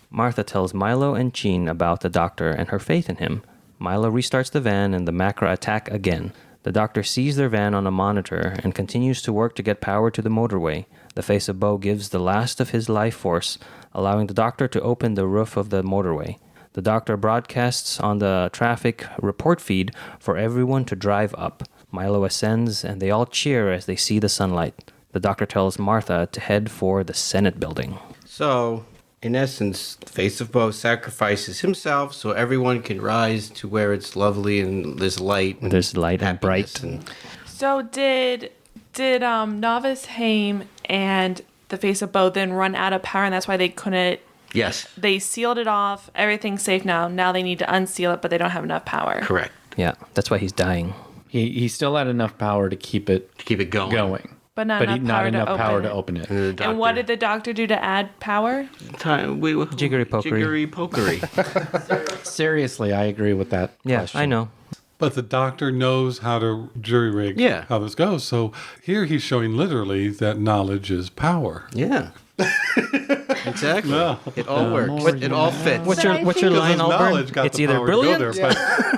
Martha tells Milo and Gene about the doctor and her faith in him. Milo restarts the van and the Macra attack again. The doctor sees their van on a monitor and continues to work to get power to the motorway. The Face of Boe gives the last of his life force, allowing the doctor to open the roof of the motorway. The doctor broadcasts on the traffic report feed for everyone to drive up. Milo ascends and they all cheer as they see the sunlight. The doctor tells Martha to head for the Senate building. So, in essence, the Face of Boe sacrifices himself so everyone can rise to where it's lovely and there's light. And There's light and happiness bright. and- So did Novice Haim and the Face of Boe then run out of power, and that's why they couldn't? Yes, They sealed it off. Everything's safe now. Now they need to unseal it, but they don't have enough power. correct. Yeah, that's why he's dying. He still had enough power to keep it To keep it going. But not enough power to open it. And, the doctor, And what did the doctor do to add power? Jiggery pokery. Jiggery pokery. Seriously, I agree with that. Yeah, question. I know. But the doctor knows how to jury rig Yeah. how this goes. So here he's showing literally that knowledge is power. Yeah. Exactly. No. It all works. It all fits. What's But your I what's your think- line, Because his Auburn? knowledge got It's the either power to go brilliant. there,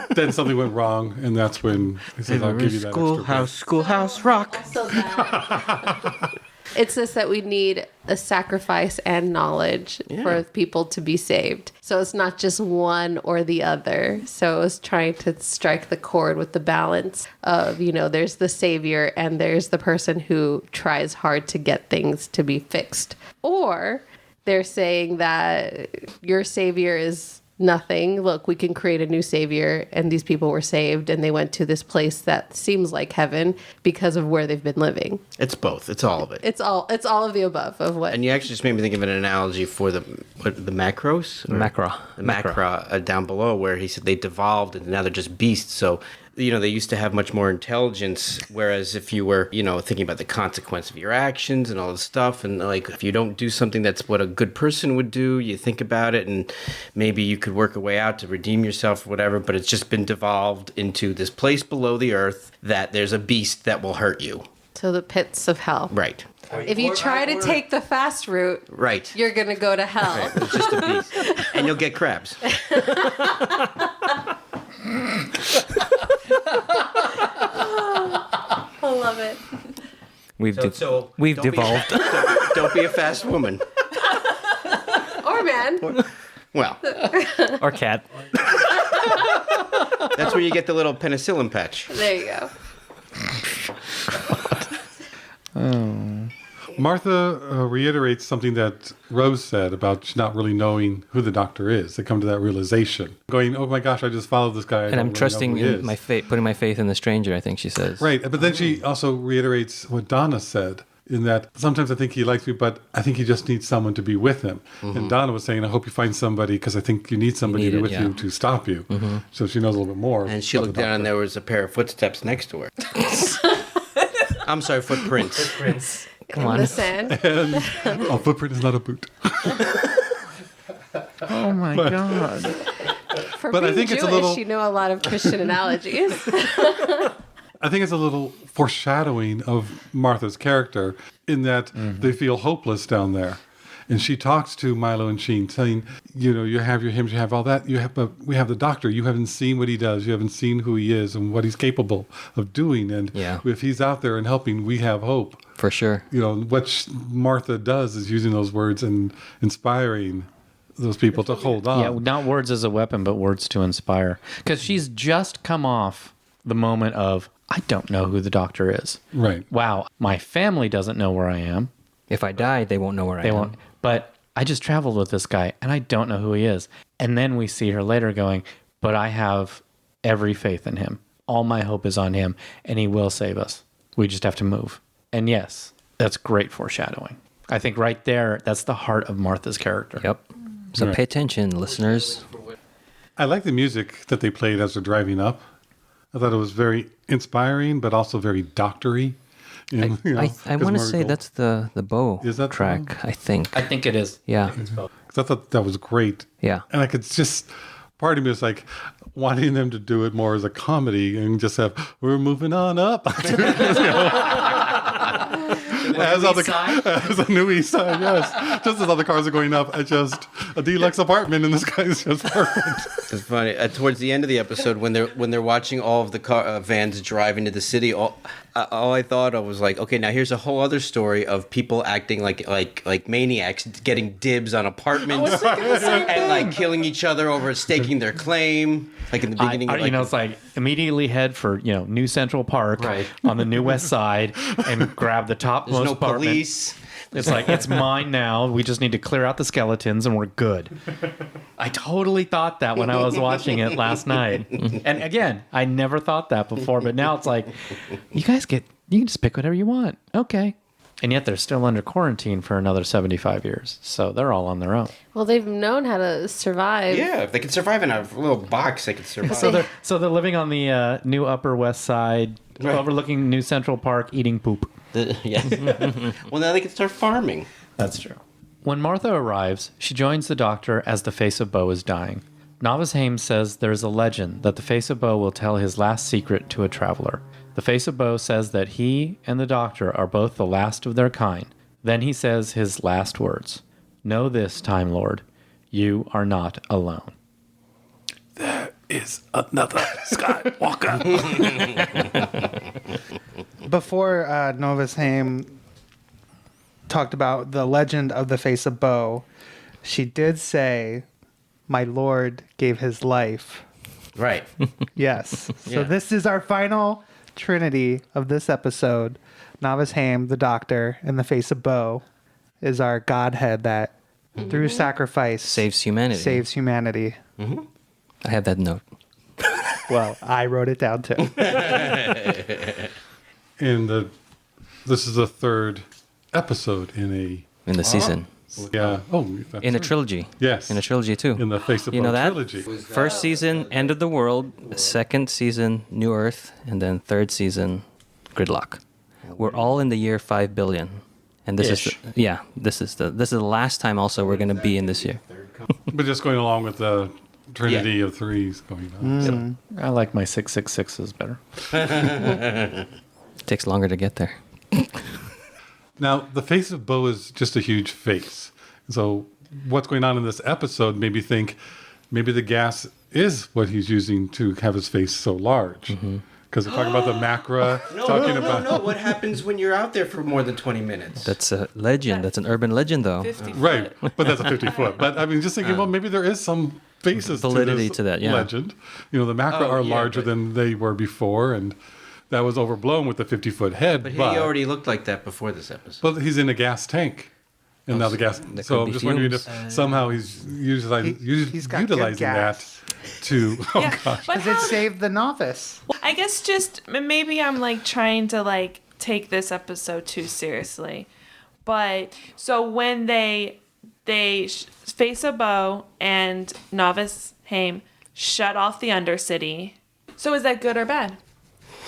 but then something went wrong, and that's when he says, "I'll give you that extra bit." Schoolhouse rock. So that It's just that we need a sacrifice and knowledge for people to be saved. So it's not just one or the other. So it was trying to strike the chord with the balance of, there's the savior and there's the person who tries hard to get things to be fixed. Or they're saying that your savior is nothing. Look, we can create a new savior, and these people were saved, and they went to this place that seems like heaven because of where they've been living. It's both. It's all of it. It's all of the above of what. And you actually just made me think of an analogy for the macros? Macra. The macra down below, where he said they devolved and now they're just beasts. So, they used to have much more intelligence, whereas if you were, thinking about the consequence of your actions and all this stuff, and like if you don't do something that's what a good person would do, you think about it and maybe you could work a way out to redeem yourself or whatever, but it's just been devolved into this place below the earth that there's a beast that will hurt you. So the pits of hell. Right. If you try to take the fast route, right, you're going to go to hell. Right. It's just a beast. And you'll get crabs. I love it. We've don't devolved. Don't be a fast woman. Or man. Well. Or cat. That's where you get the little penicillin patch. There you go. Martha reiterates something that Rose said about not really knowing who the doctor is. They come to that realization, going, "Oh my gosh, I just followed this guy, And I'm trusting in my faith, putting my faith in the stranger," I think she says. Right, but then she also reiterates what Donna said, in that sometimes I think he likes me, but I think he just needs someone to be with him. Mm-hmm. And Donna was saying, "I hope you find somebody, because I think you need somebody with you to stop you." Mm-hmm. So she knows a little bit more. And she looked down and there was a pair of footsteps next to her. I'm sorry, footprints. Footprints. Come on. In the sand. And a footprint is not a boot. Oh my God. For But being I think Jewish, it's a little- you know a lot of Christian analogies. I think it's a little foreshadowing of Martha's character in that they feel hopeless down there. And she talks to Milo and Sheen, saying, you have your hymns, you have all that, but we have the doctor. You haven't seen what he does. You haven't seen who he is and what he's capable of doing. And if he's out there and helping, we have hope. For sure. What Martha does is using those words and inspiring those people to hold on. Yeah, not words as a weapon, but words to inspire. Because she's just come off the moment of, I don't know who the doctor is. Right. Wow, my family doesn't know where I am. If I die, they won't know where I am. Won't. But I just traveled with this guy, and I don't know who he is. And then we see her later going, but I have every faith in him. All my hope is on him, and he will save us. We just have to move. And yes, that's great foreshadowing. I think right there, that's the heart of Martha's character. Yep. So pay attention, listeners. I like the music that they played as they're driving up. I thought it was very inspiring, but also very doctory. I want to say that's the Boe track, I think. I think it is. Yeah. 'Cause I thought that was great. Yeah. And I could just, part of me was like wanting them to do it more as a comedy and just have, we're moving on up. As a new East Side, yes. Just as all the cars are going up, just a deluxe apartment, and this guy's just perfect. It's funny. Towards the end of the episode, when they're watching all of the vans drive into the city, all I thought of was like, okay, now here's a whole other story of people acting like maniacs, getting dibs on apartments, and like killing each other over staking their claim. Like in the beginning, it's like immediately head for New Central Park on the New West Side and grab the topmost There's no apartment. police. It's like, it's mine now. We just need to clear out the skeletons and we're good. I totally thought that when I was watching it last night. And again, I never thought that before, but now it's like, you can just pick whatever you want. Okay. And yet they're still under quarantine for another 75 years. So they're all on their own. Well, they've known how to survive. Yeah, if they could survive in a little box, they could survive. So they're living on the new Upper West Side, overlooking New Central Park, eating poop. Well, now they can start farming. That's true. When Martha arrives, she joins the doctor as the Face of Boe is dying. Novice Hames says there is a legend that the Face of Boe will tell his last secret to a traveler. The Face of Boe says that he and the doctor are both the last of their kind. Then he says his last words. Know this, Time Lord, you are not alone. There is another Skywalker. Before Novus Haim talked about the legend of the Face of Boe, she did say, "My lord gave his life." Right. Yes. So Yeah. this is our final trinity of this episode. Novice Haim, the Doctor, and the Face of Boe is our godhead that, through sacrifice, Saves humanity. Saves humanity. I have that note. Well, I wrote it down too. This is the third episode in In the season. a In a trilogy. Yes. In a trilogy, too. in the Face of You know Boe that? trilogy. First season, End of the World. Second season, New Earth. And then third season, Gridlock. We're all in the year 5 billion. And this Ish. is this is the last time also we're going to be in this year. But just going along with the trinity of threes going on. I like my 666s better. It takes longer to get there. Now, the Face of Boe is just a huge face. So what's going on in this episode made me think maybe the gas is what he's using to have his face so large. Because they're talking about the macra, talking about... No. What happens when you're out there for more than 20 minutes? That's a legend. That's an urban legend, though. 50 Right, but that's a 50 foot. But I mean, just thinking, well, maybe there is some basis Validity to, this to that, yeah. legend. You know, the macra are yeah, larger but- than they were before, and that was overblown with the 50-foot head. But he already looked like that before this episode. But he's in a gas tank. And now the gas... there So could I'm be just wondering fumes. if somehow he's He's got good utilizing that gas. to... Oh, Yeah, gosh. but Because it how, saved the novice. I guess just maybe I'm like trying to like take this episode too seriously. But so when they Face of Boe and Novice Haim shut off the Undercity. So is that good or bad?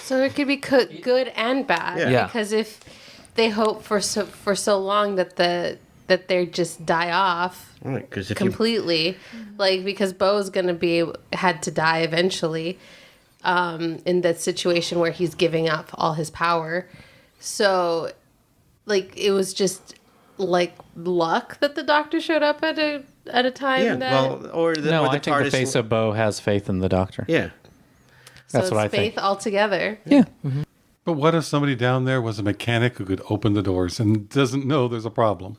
So it could be good and bad. Yeah. Yeah. Because if they hope for so long that they just die off Right, 'cause if you completely, like because Bo's gonna had to die eventually, in that situation where he's giving up all his power. So, like it was just like luck that the Doctor showed up at a time that. or the No, or I the think the TARDIS Face of Boe has faith in the Doctor. Yeah. So That's it's what I faith think. altogether. Yeah. But what if somebody down there was a mechanic who could open the doors and doesn't know there's a problem?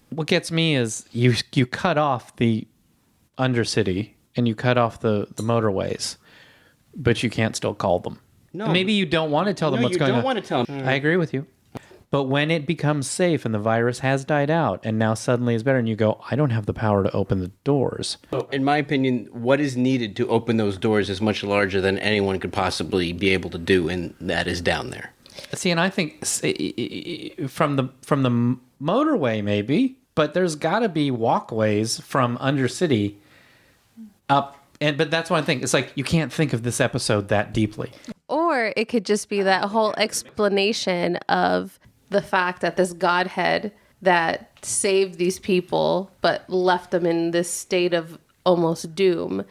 What gets me is you cut off the Undercity and you cut off the motorways, but you can't still call them. No. And maybe you don't want to tell them No, what's you going don't on. want to tell them. I agree with you. But when it becomes safe and the virus has died out and now suddenly is better and you go, I don't have the power to open the doors. In my opinion, what is needed to open those doors is much larger than anyone could possibly be able to do, and that is down there. See, and I think from the motorway maybe, but there's got to be walkways from Undercity up. But that's one thing. It's like you can't think of this episode that deeply. Or it could just be that whole explanation of the fact that this godhead that saved these people but left them in this state of almost doom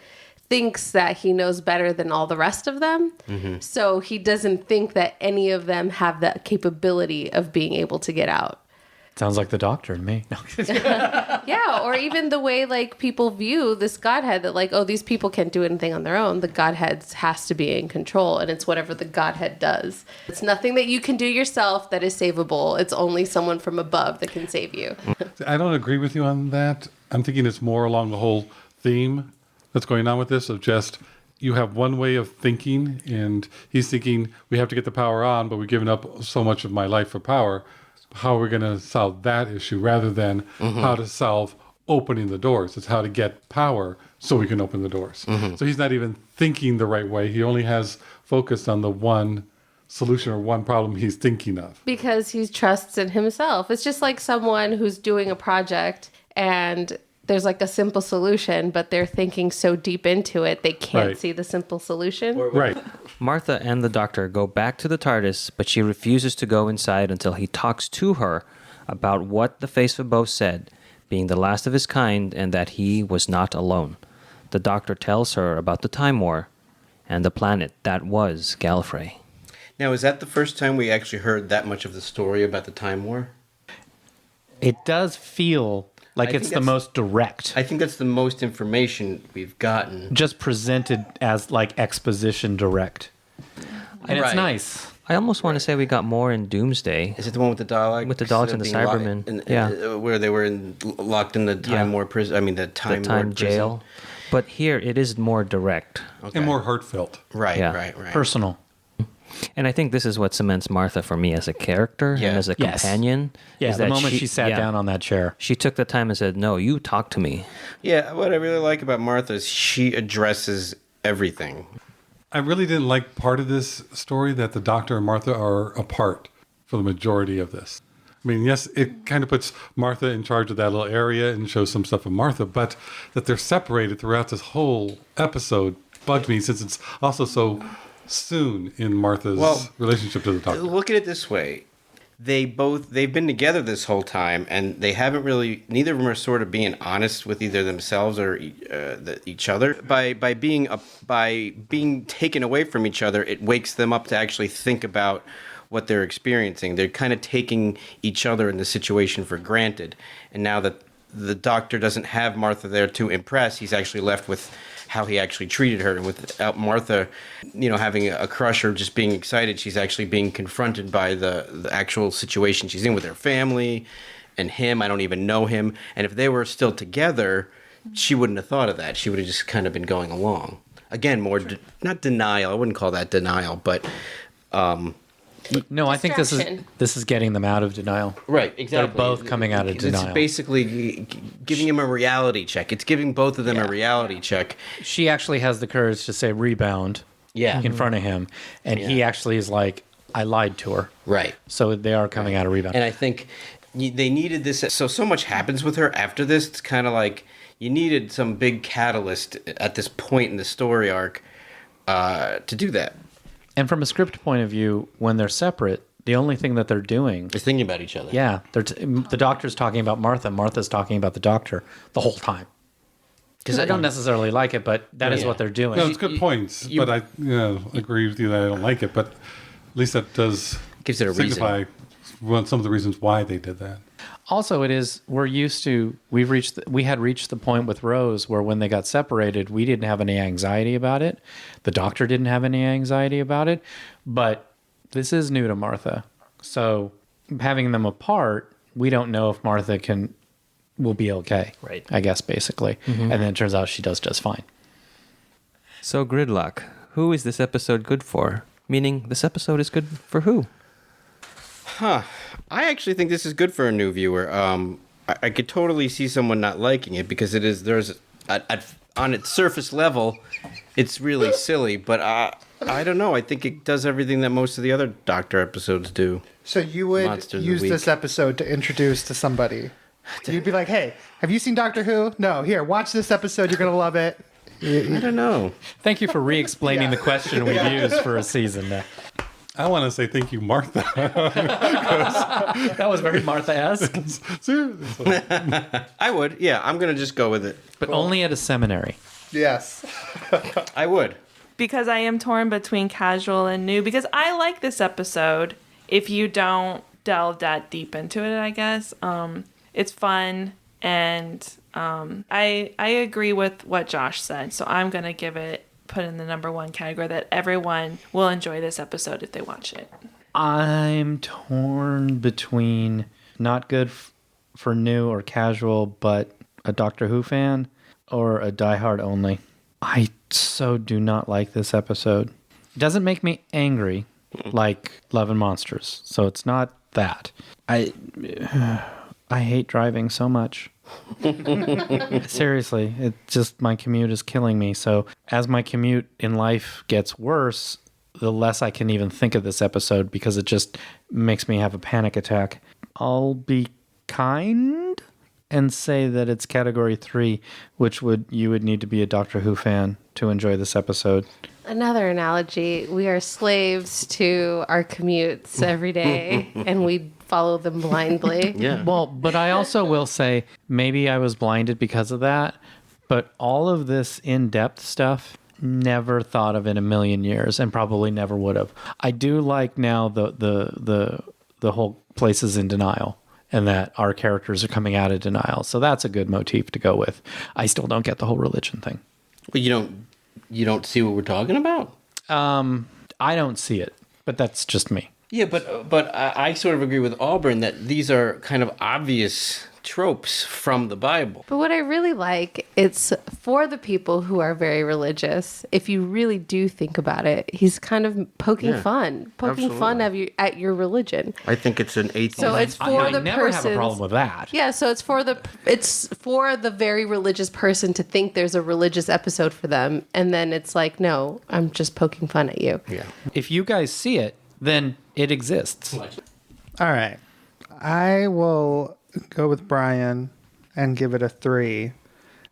thinks that he knows better than all the rest of them. So he doesn't think that any of them have that capability of being able to get out. Sounds like the Doctor and me. No. Yeah, or even the way like people view this godhead that like, oh, these people can't do anything on their own. The godhead has to be in control, and it's whatever the godhead does. It's nothing that you can do yourself that is savable. It's only someone from above that can save you. I don't agree with you on that. I'm thinking it's more along the whole theme that's going on with this of just you have one way of thinking, and he's thinking we have to get the power on, but we've given up so much of my life for power. How are we going to solve that issue rather than how to solve opening the doors? It's how to get power so we can open the doors. So he's not even thinking the right way. He only has focused on the one solution or one problem he's thinking of. Because he trusts in himself. It's just like someone who's doing a project and there's like a simple solution, but they're thinking so deep into it, they can't Right. see the simple solution. Right. Martha and the Doctor go back to the TARDIS, but she refuses to go inside until he talks to her about what the Face of Boe said, being the last of his kind and that he was not alone. The Doctor tells her about the Time War and the planet that was Gallifrey. Now, is that the first time we actually heard that much of the story about the Time War? It does feel like I it's think the that's- most direct. I think that's the most information we've gotten. Just presented as like exposition direct. And it's Right. nice. I almost want to say we got more in Doomsday. Is it the one with the Daleks? With the Daleks and the being Cybermen. Yeah. where they were locked in the Time War prison. I mean, the Time Lord jail. But here it is more direct. And more heartfelt. Right, Yeah. right. Personal. And I think this is what cements Martha for me as a character and as a Yes. companion. Yeah, is the that moment she sat down on that chair. She took the time and said, no, you talk to me. Yeah, what I really like about Martha is she addresses everything. I really didn't like part of this story that the Doctor and Martha are apart for the majority of this. I mean, yes, it kind of puts Martha in charge of that little area and shows some stuff of Martha, but that they're separated throughout this whole episode bugged me since it's also so soon in Martha's relationship to the Doctor. Look at it this way. They've been together this whole time, and they haven't really, neither of them are sort of being honest with either themselves or each other. By being taken away from each other, it wakes them up to actually think about what they're experiencing. They're kind of taking each other in the situation for granted. And now that the Doctor doesn't have Martha there to impress, he's actually left with how he actually treated her. And without Martha, having a crush or just being excited, she's actually being confronted by the actual situation she's in with her family and him. I don't even know him. And if they were still together, she wouldn't have thought of that. She would have just kind of been going along. Again, more, not denial. I wouldn't call that denial, but... No, I think this is getting them out of denial. Right, exactly. They're both coming out of denial. It's basically giving him a reality check. It's giving both of them a reality check. She actually has the courage to say rebound in front of him, and he actually is like, I lied to her. Right. So they are coming out of rebound. And I think they needed this. So much happens with her after this. It's kind of like you needed some big catalyst at this point in the story arc to do that. And from a script point of view, when they're separate, the only thing that they're doing... They're thinking about each other. Yeah. The Doctor's talking about Martha. Martha's talking about the Doctor the whole time. Because I don't necessarily like it, but that is what they're doing. No, it's good points, but I agree with you that I don't like it, but at least that does gives it a signify some of the reasons why they did that. Also, we had reached the point with Rose where when they got separated, we didn't have any anxiety about it. The Doctor didn't have any anxiety about it, but this is new to Martha. So having them apart, we don't know if Martha will be okay. Right. I guess basically. And then it turns out she does just fine. So Gridlock, who is this episode good for? Meaning this episode is good for who? I actually think this is good for a new viewer. I could totally see someone not liking it because on its surface level, it's really silly. But I don't know. I think it does everything that most of the other Doctor episodes do. So you would Monsters use of the this episode to introduce to somebody. You'd be like, hey, have you seen Doctor Who? No, here, watch this episode. You're going to love it. I don't know. Thank you for re-explaining the question we've used for a season now. I want to say thank you, Martha. That was very Martha-esque. Seriously. I would. Yeah, I'm going to just go with it. But only at a seminary. Yes. I would. Because I am torn between casual and new, because I like this episode if you don't delve that deep into it, I guess. It's fun, and I agree with what Josh said, so I'm going to put in the number one category that everyone will enjoy this episode if they watch it. I'm torn between not good for new or casual, but a Doctor Who fan or a diehard only. I so do not like this episode. It doesn't make me angry like Love and Monsters, so it's not that. I hate driving so much. Seriously, it just, my commute is killing me. So as my commute in life gets worse, the less I can even think of this episode because it just makes me have a panic attack. I'll be kind and say that it's category 3, which you would need to be a Doctor Who fan to enjoy this episode. Another analogy, we are slaves to our commutes every day and we follow them blindly. Yeah. Well, but I also will say maybe I was blinded because of that, but all of this in-depth stuff never thought of in a million years and probably never would have. I do like now the whole place is in denial and that our characters are coming out of denial. So that's a good motif to go with. I still don't get the whole religion thing. Well, you don't see what we're talking about? I don't see it. But that's just me. Yeah, but I sort of agree with Auburn that these are kind of obvious tropes from the Bible. But what I really like, it's for the people who are very religious. If you really do think about it, he's kind of poking fun at your religion. I think it's an atheist. So it's for I the never have a persons- problem with that. Yeah, so it's for the very religious person to think there's a religious episode for them, and then it's like, no, I'm just poking fun at you. Yeah. If you guys see it, then it exists. All right. I will go with Brian and give it a 3.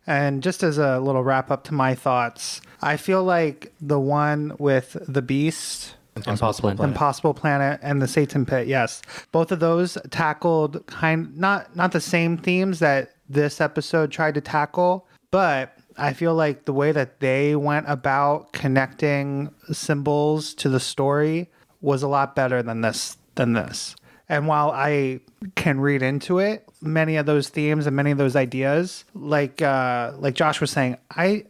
And just as a little wrap up to my thoughts, I feel like the one with the Beast, Impossible Planet. Impossible Planet, and the Satan Pit, yes, both of those tackled not the same themes that this episode tried to tackle, but I feel like the way that they went about connecting symbols to the story was a lot better than this. And while I can read into it, many of those themes and many of those ideas, like Josh was saying, I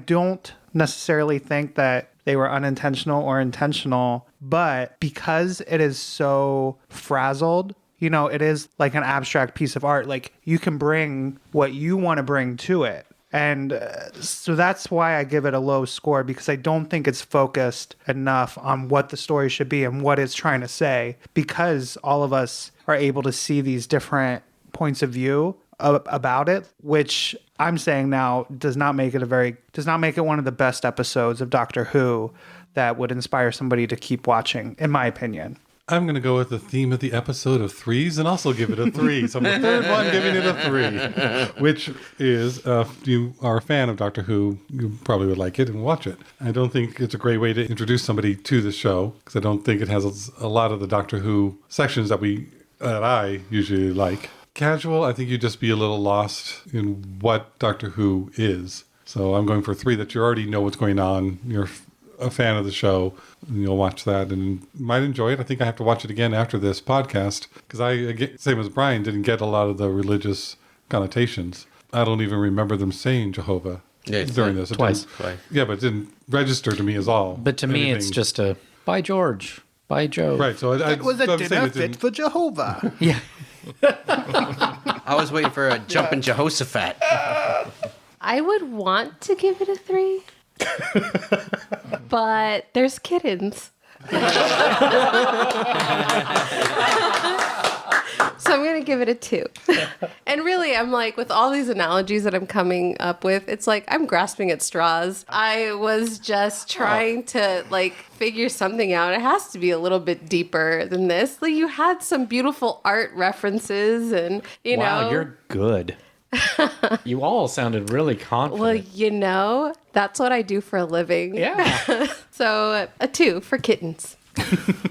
don't necessarily think that they were unintentional or intentional, but because it is so frazzled, it is like an abstract piece of art. Like you can bring what you want to bring to it. And so that's why I give it a low score, because I don't think it's focused enough on what the story should be and what it's trying to say, because all of us are able to see these different points of view about it, which I'm saying now does not make it one of the best episodes of Doctor Who that would inspire somebody to keep watching, in my opinion. I'm going to go with the theme of the episode of 3s and also give it a 3. So I'm the third one giving it a 3, which is, if you are a fan of Doctor Who, you probably would like it and watch it. I don't think it's a great way to introduce somebody to the show, because I don't think it has a lot of the Doctor Who sections that I usually like. Casual, I think you'd just be a little lost in what Doctor Who is. So I'm going for 3 that you already know what's going on. You're a fan of the show, and you'll watch that and might enjoy it. I think I have to watch it again after this podcast, because I, same as Brian, didn't get a lot of the religious connotations. I don't even remember them saying Jehovah during this. Twice. Yeah, but it didn't register to me as all. But to me, it's just a, by George, by Joe. Right, so It was a dinner fit for Jehovah. Yeah. I was waiting for a jumping Jehoshaphat. I would want to give it a 3. But there's kittens. So I'm going to give it a 2. And really, I'm like, with all these analogies that I'm coming up with, it's like I'm grasping at straws. I was just trying to figure something out. It has to be a little bit deeper than this. Like, you had some beautiful art references and, Wow, you're good. You all sounded really confident. Well, that's what I do for a living. Yeah. So a 2 for kittens.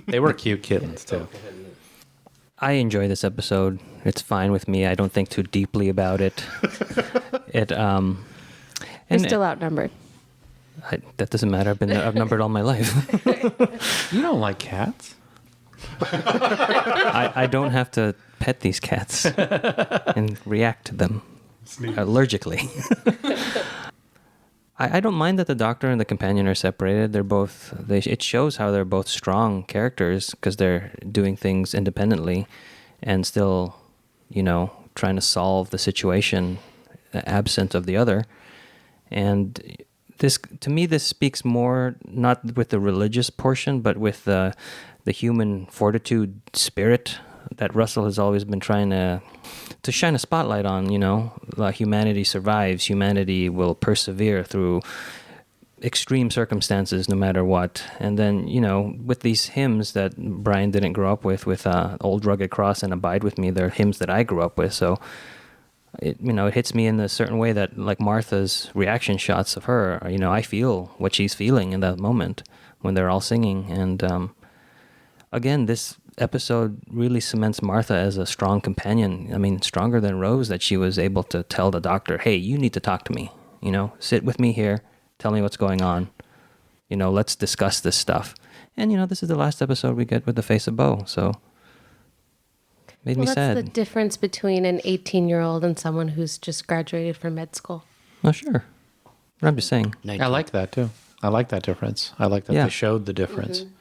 They were cute kittens, too. I enjoy this episode. It's fine with me. I don't think too deeply about it. You're still outnumbered. That doesn't matter. I've been outnumbered all my life. You don't like cats? I don't have to pet these cats and react to them allergically. I don't mind that the Doctor and the companion are separated. It shows how they're both strong characters, because they're doing things independently and still, trying to solve the situation absent of the other. And this, to me, this speaks more not with the religious portion, but with the human fortitude spirit that Russell has always been trying to shine a spotlight on. Humanity survives. Humanity will persevere through extreme circumstances, no matter what. And then, with these hymns that Brian didn't grow up with Old Rugged Cross and Abide With Me, they're hymns that I grew up with. So, it hits me in a certain way that, like Martha's reaction shots of her, I feel what she's feeling in that moment when they're all singing. And, again, this episode really cements Martha as a strong companion. I mean, stronger than Rose, that she was able to tell the Doctor, hey, you need to talk to me. Sit with me here. Tell me what's going on. Let's discuss this stuff. And, this is the last episode we get with the Face of Boe. So, made me sad. That's the difference between an 18-year-old and someone who's just graduated from med school. Oh, sure. But I'm just saying. I like that, too. I like that difference. I like that they showed the difference. Mm-hmm.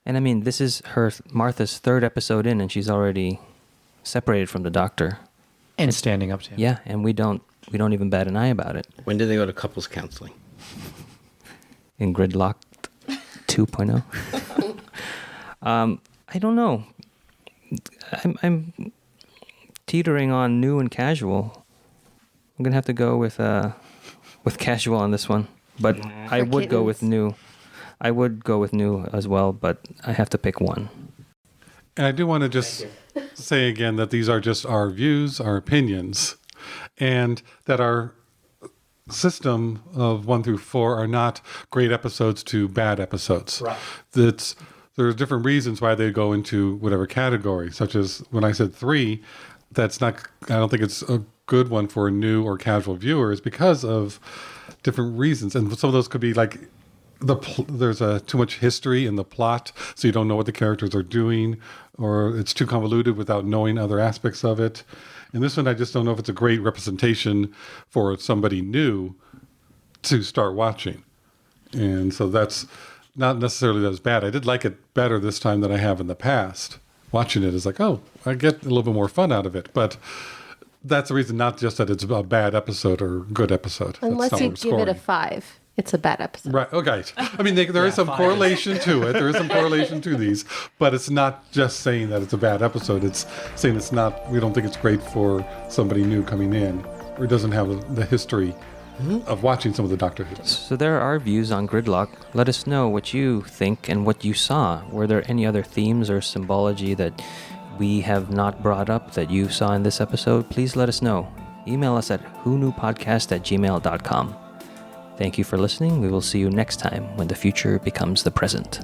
And I mean, this is Martha's third episode in, and she's already separated from the Doctor. And standing up to him. Yeah, and we don't even bat an eye about it. When did they go to couples counseling? In Gridlock 2.0. I don't know. I'm teetering on new and casual. I'm gonna have to go with casual on this one, but I would go with new. I would go with new as well, but I have to pick one. And I do want to just say again that these are just our views, our opinions, and that our system of 1 through 4 are not great episodes to bad episodes. Right. There's different reasons why they go into whatever category, such as when I said 3, that's not, I don't think it's a good one for new or casual viewers because of different reasons. And some of those could be like there's too much history in the plot, so you don't know what the characters are doing, or it's too convoluted without knowing other aspects of it. And this one, I just don't know if it's a great representation for somebody new to start watching. And so that's not necessarily that it's bad. I did like it better this time than I have in the past. Watching it is like, oh, I get a little bit more fun out of it. But that's the reason, not just that it's a bad episode or good episode. Unless you give it a 5. It's a bad episode. Right. Okay. I mean, there is some correlation to it. There is some correlation to these, but it's not just saying that it's a bad episode. It's saying it's not. We don't think it's great for somebody new coming in, or doesn't have the history of watching some of the Doctor Who. So there are our views on Gridlock. Let us know what you think and what you saw. Were there any other themes or symbology that we have not brought up that you saw in this episode? Please let us know. Email us at whoknewpodcast@gmail.com. Thank you for listening. We will see you next time when the future becomes the present.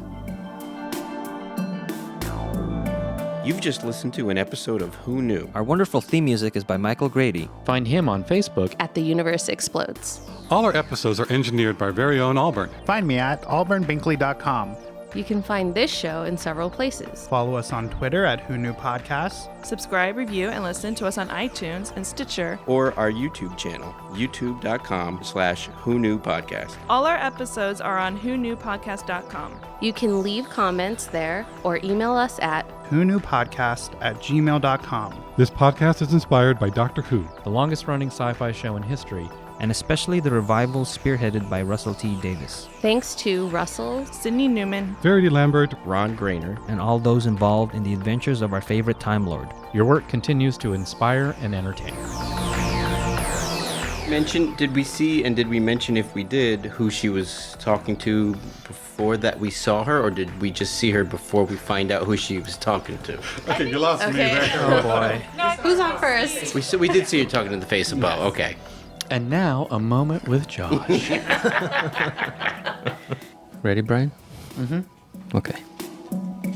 You've just listened to an episode of Who Knew? Our wonderful theme music is by Michael Grady. Find him on Facebook. At The Universe Explodes. All our episodes are engineered by our very own Auburn. Find me at auburnbinkley.com. You can find this show in several places. Follow us on Twitter at Who Knew Podcasts. Subscribe, review, and listen to us on iTunes and Stitcher. Or our YouTube channel, youtube.com/Who Knew Podcast. All our episodes are on whoknewpodcast.com. You can leave comments there or email us at whoknewpodcast@gmail.com. This podcast is inspired by Doctor Who, The longest running sci-fi show in history. And especially the revival spearheaded by Russell T. Davis. thanks to Russell, Sydney Newman. Verity Lambert, Ron Grainer. And all those involved in the adventures of our favorite Time Lord. Your work continues to inspire and entertain. Did we mention if we did who she was talking to before that we saw her, or did we just see her before we find out who she was talking to? Okay, you lost me Okay. there. Oh boy. who's on first? We did see her talking to the Face of Boe. Okay. And now a moment with Josh. Ready, Brian? Mm-hmm. Okay.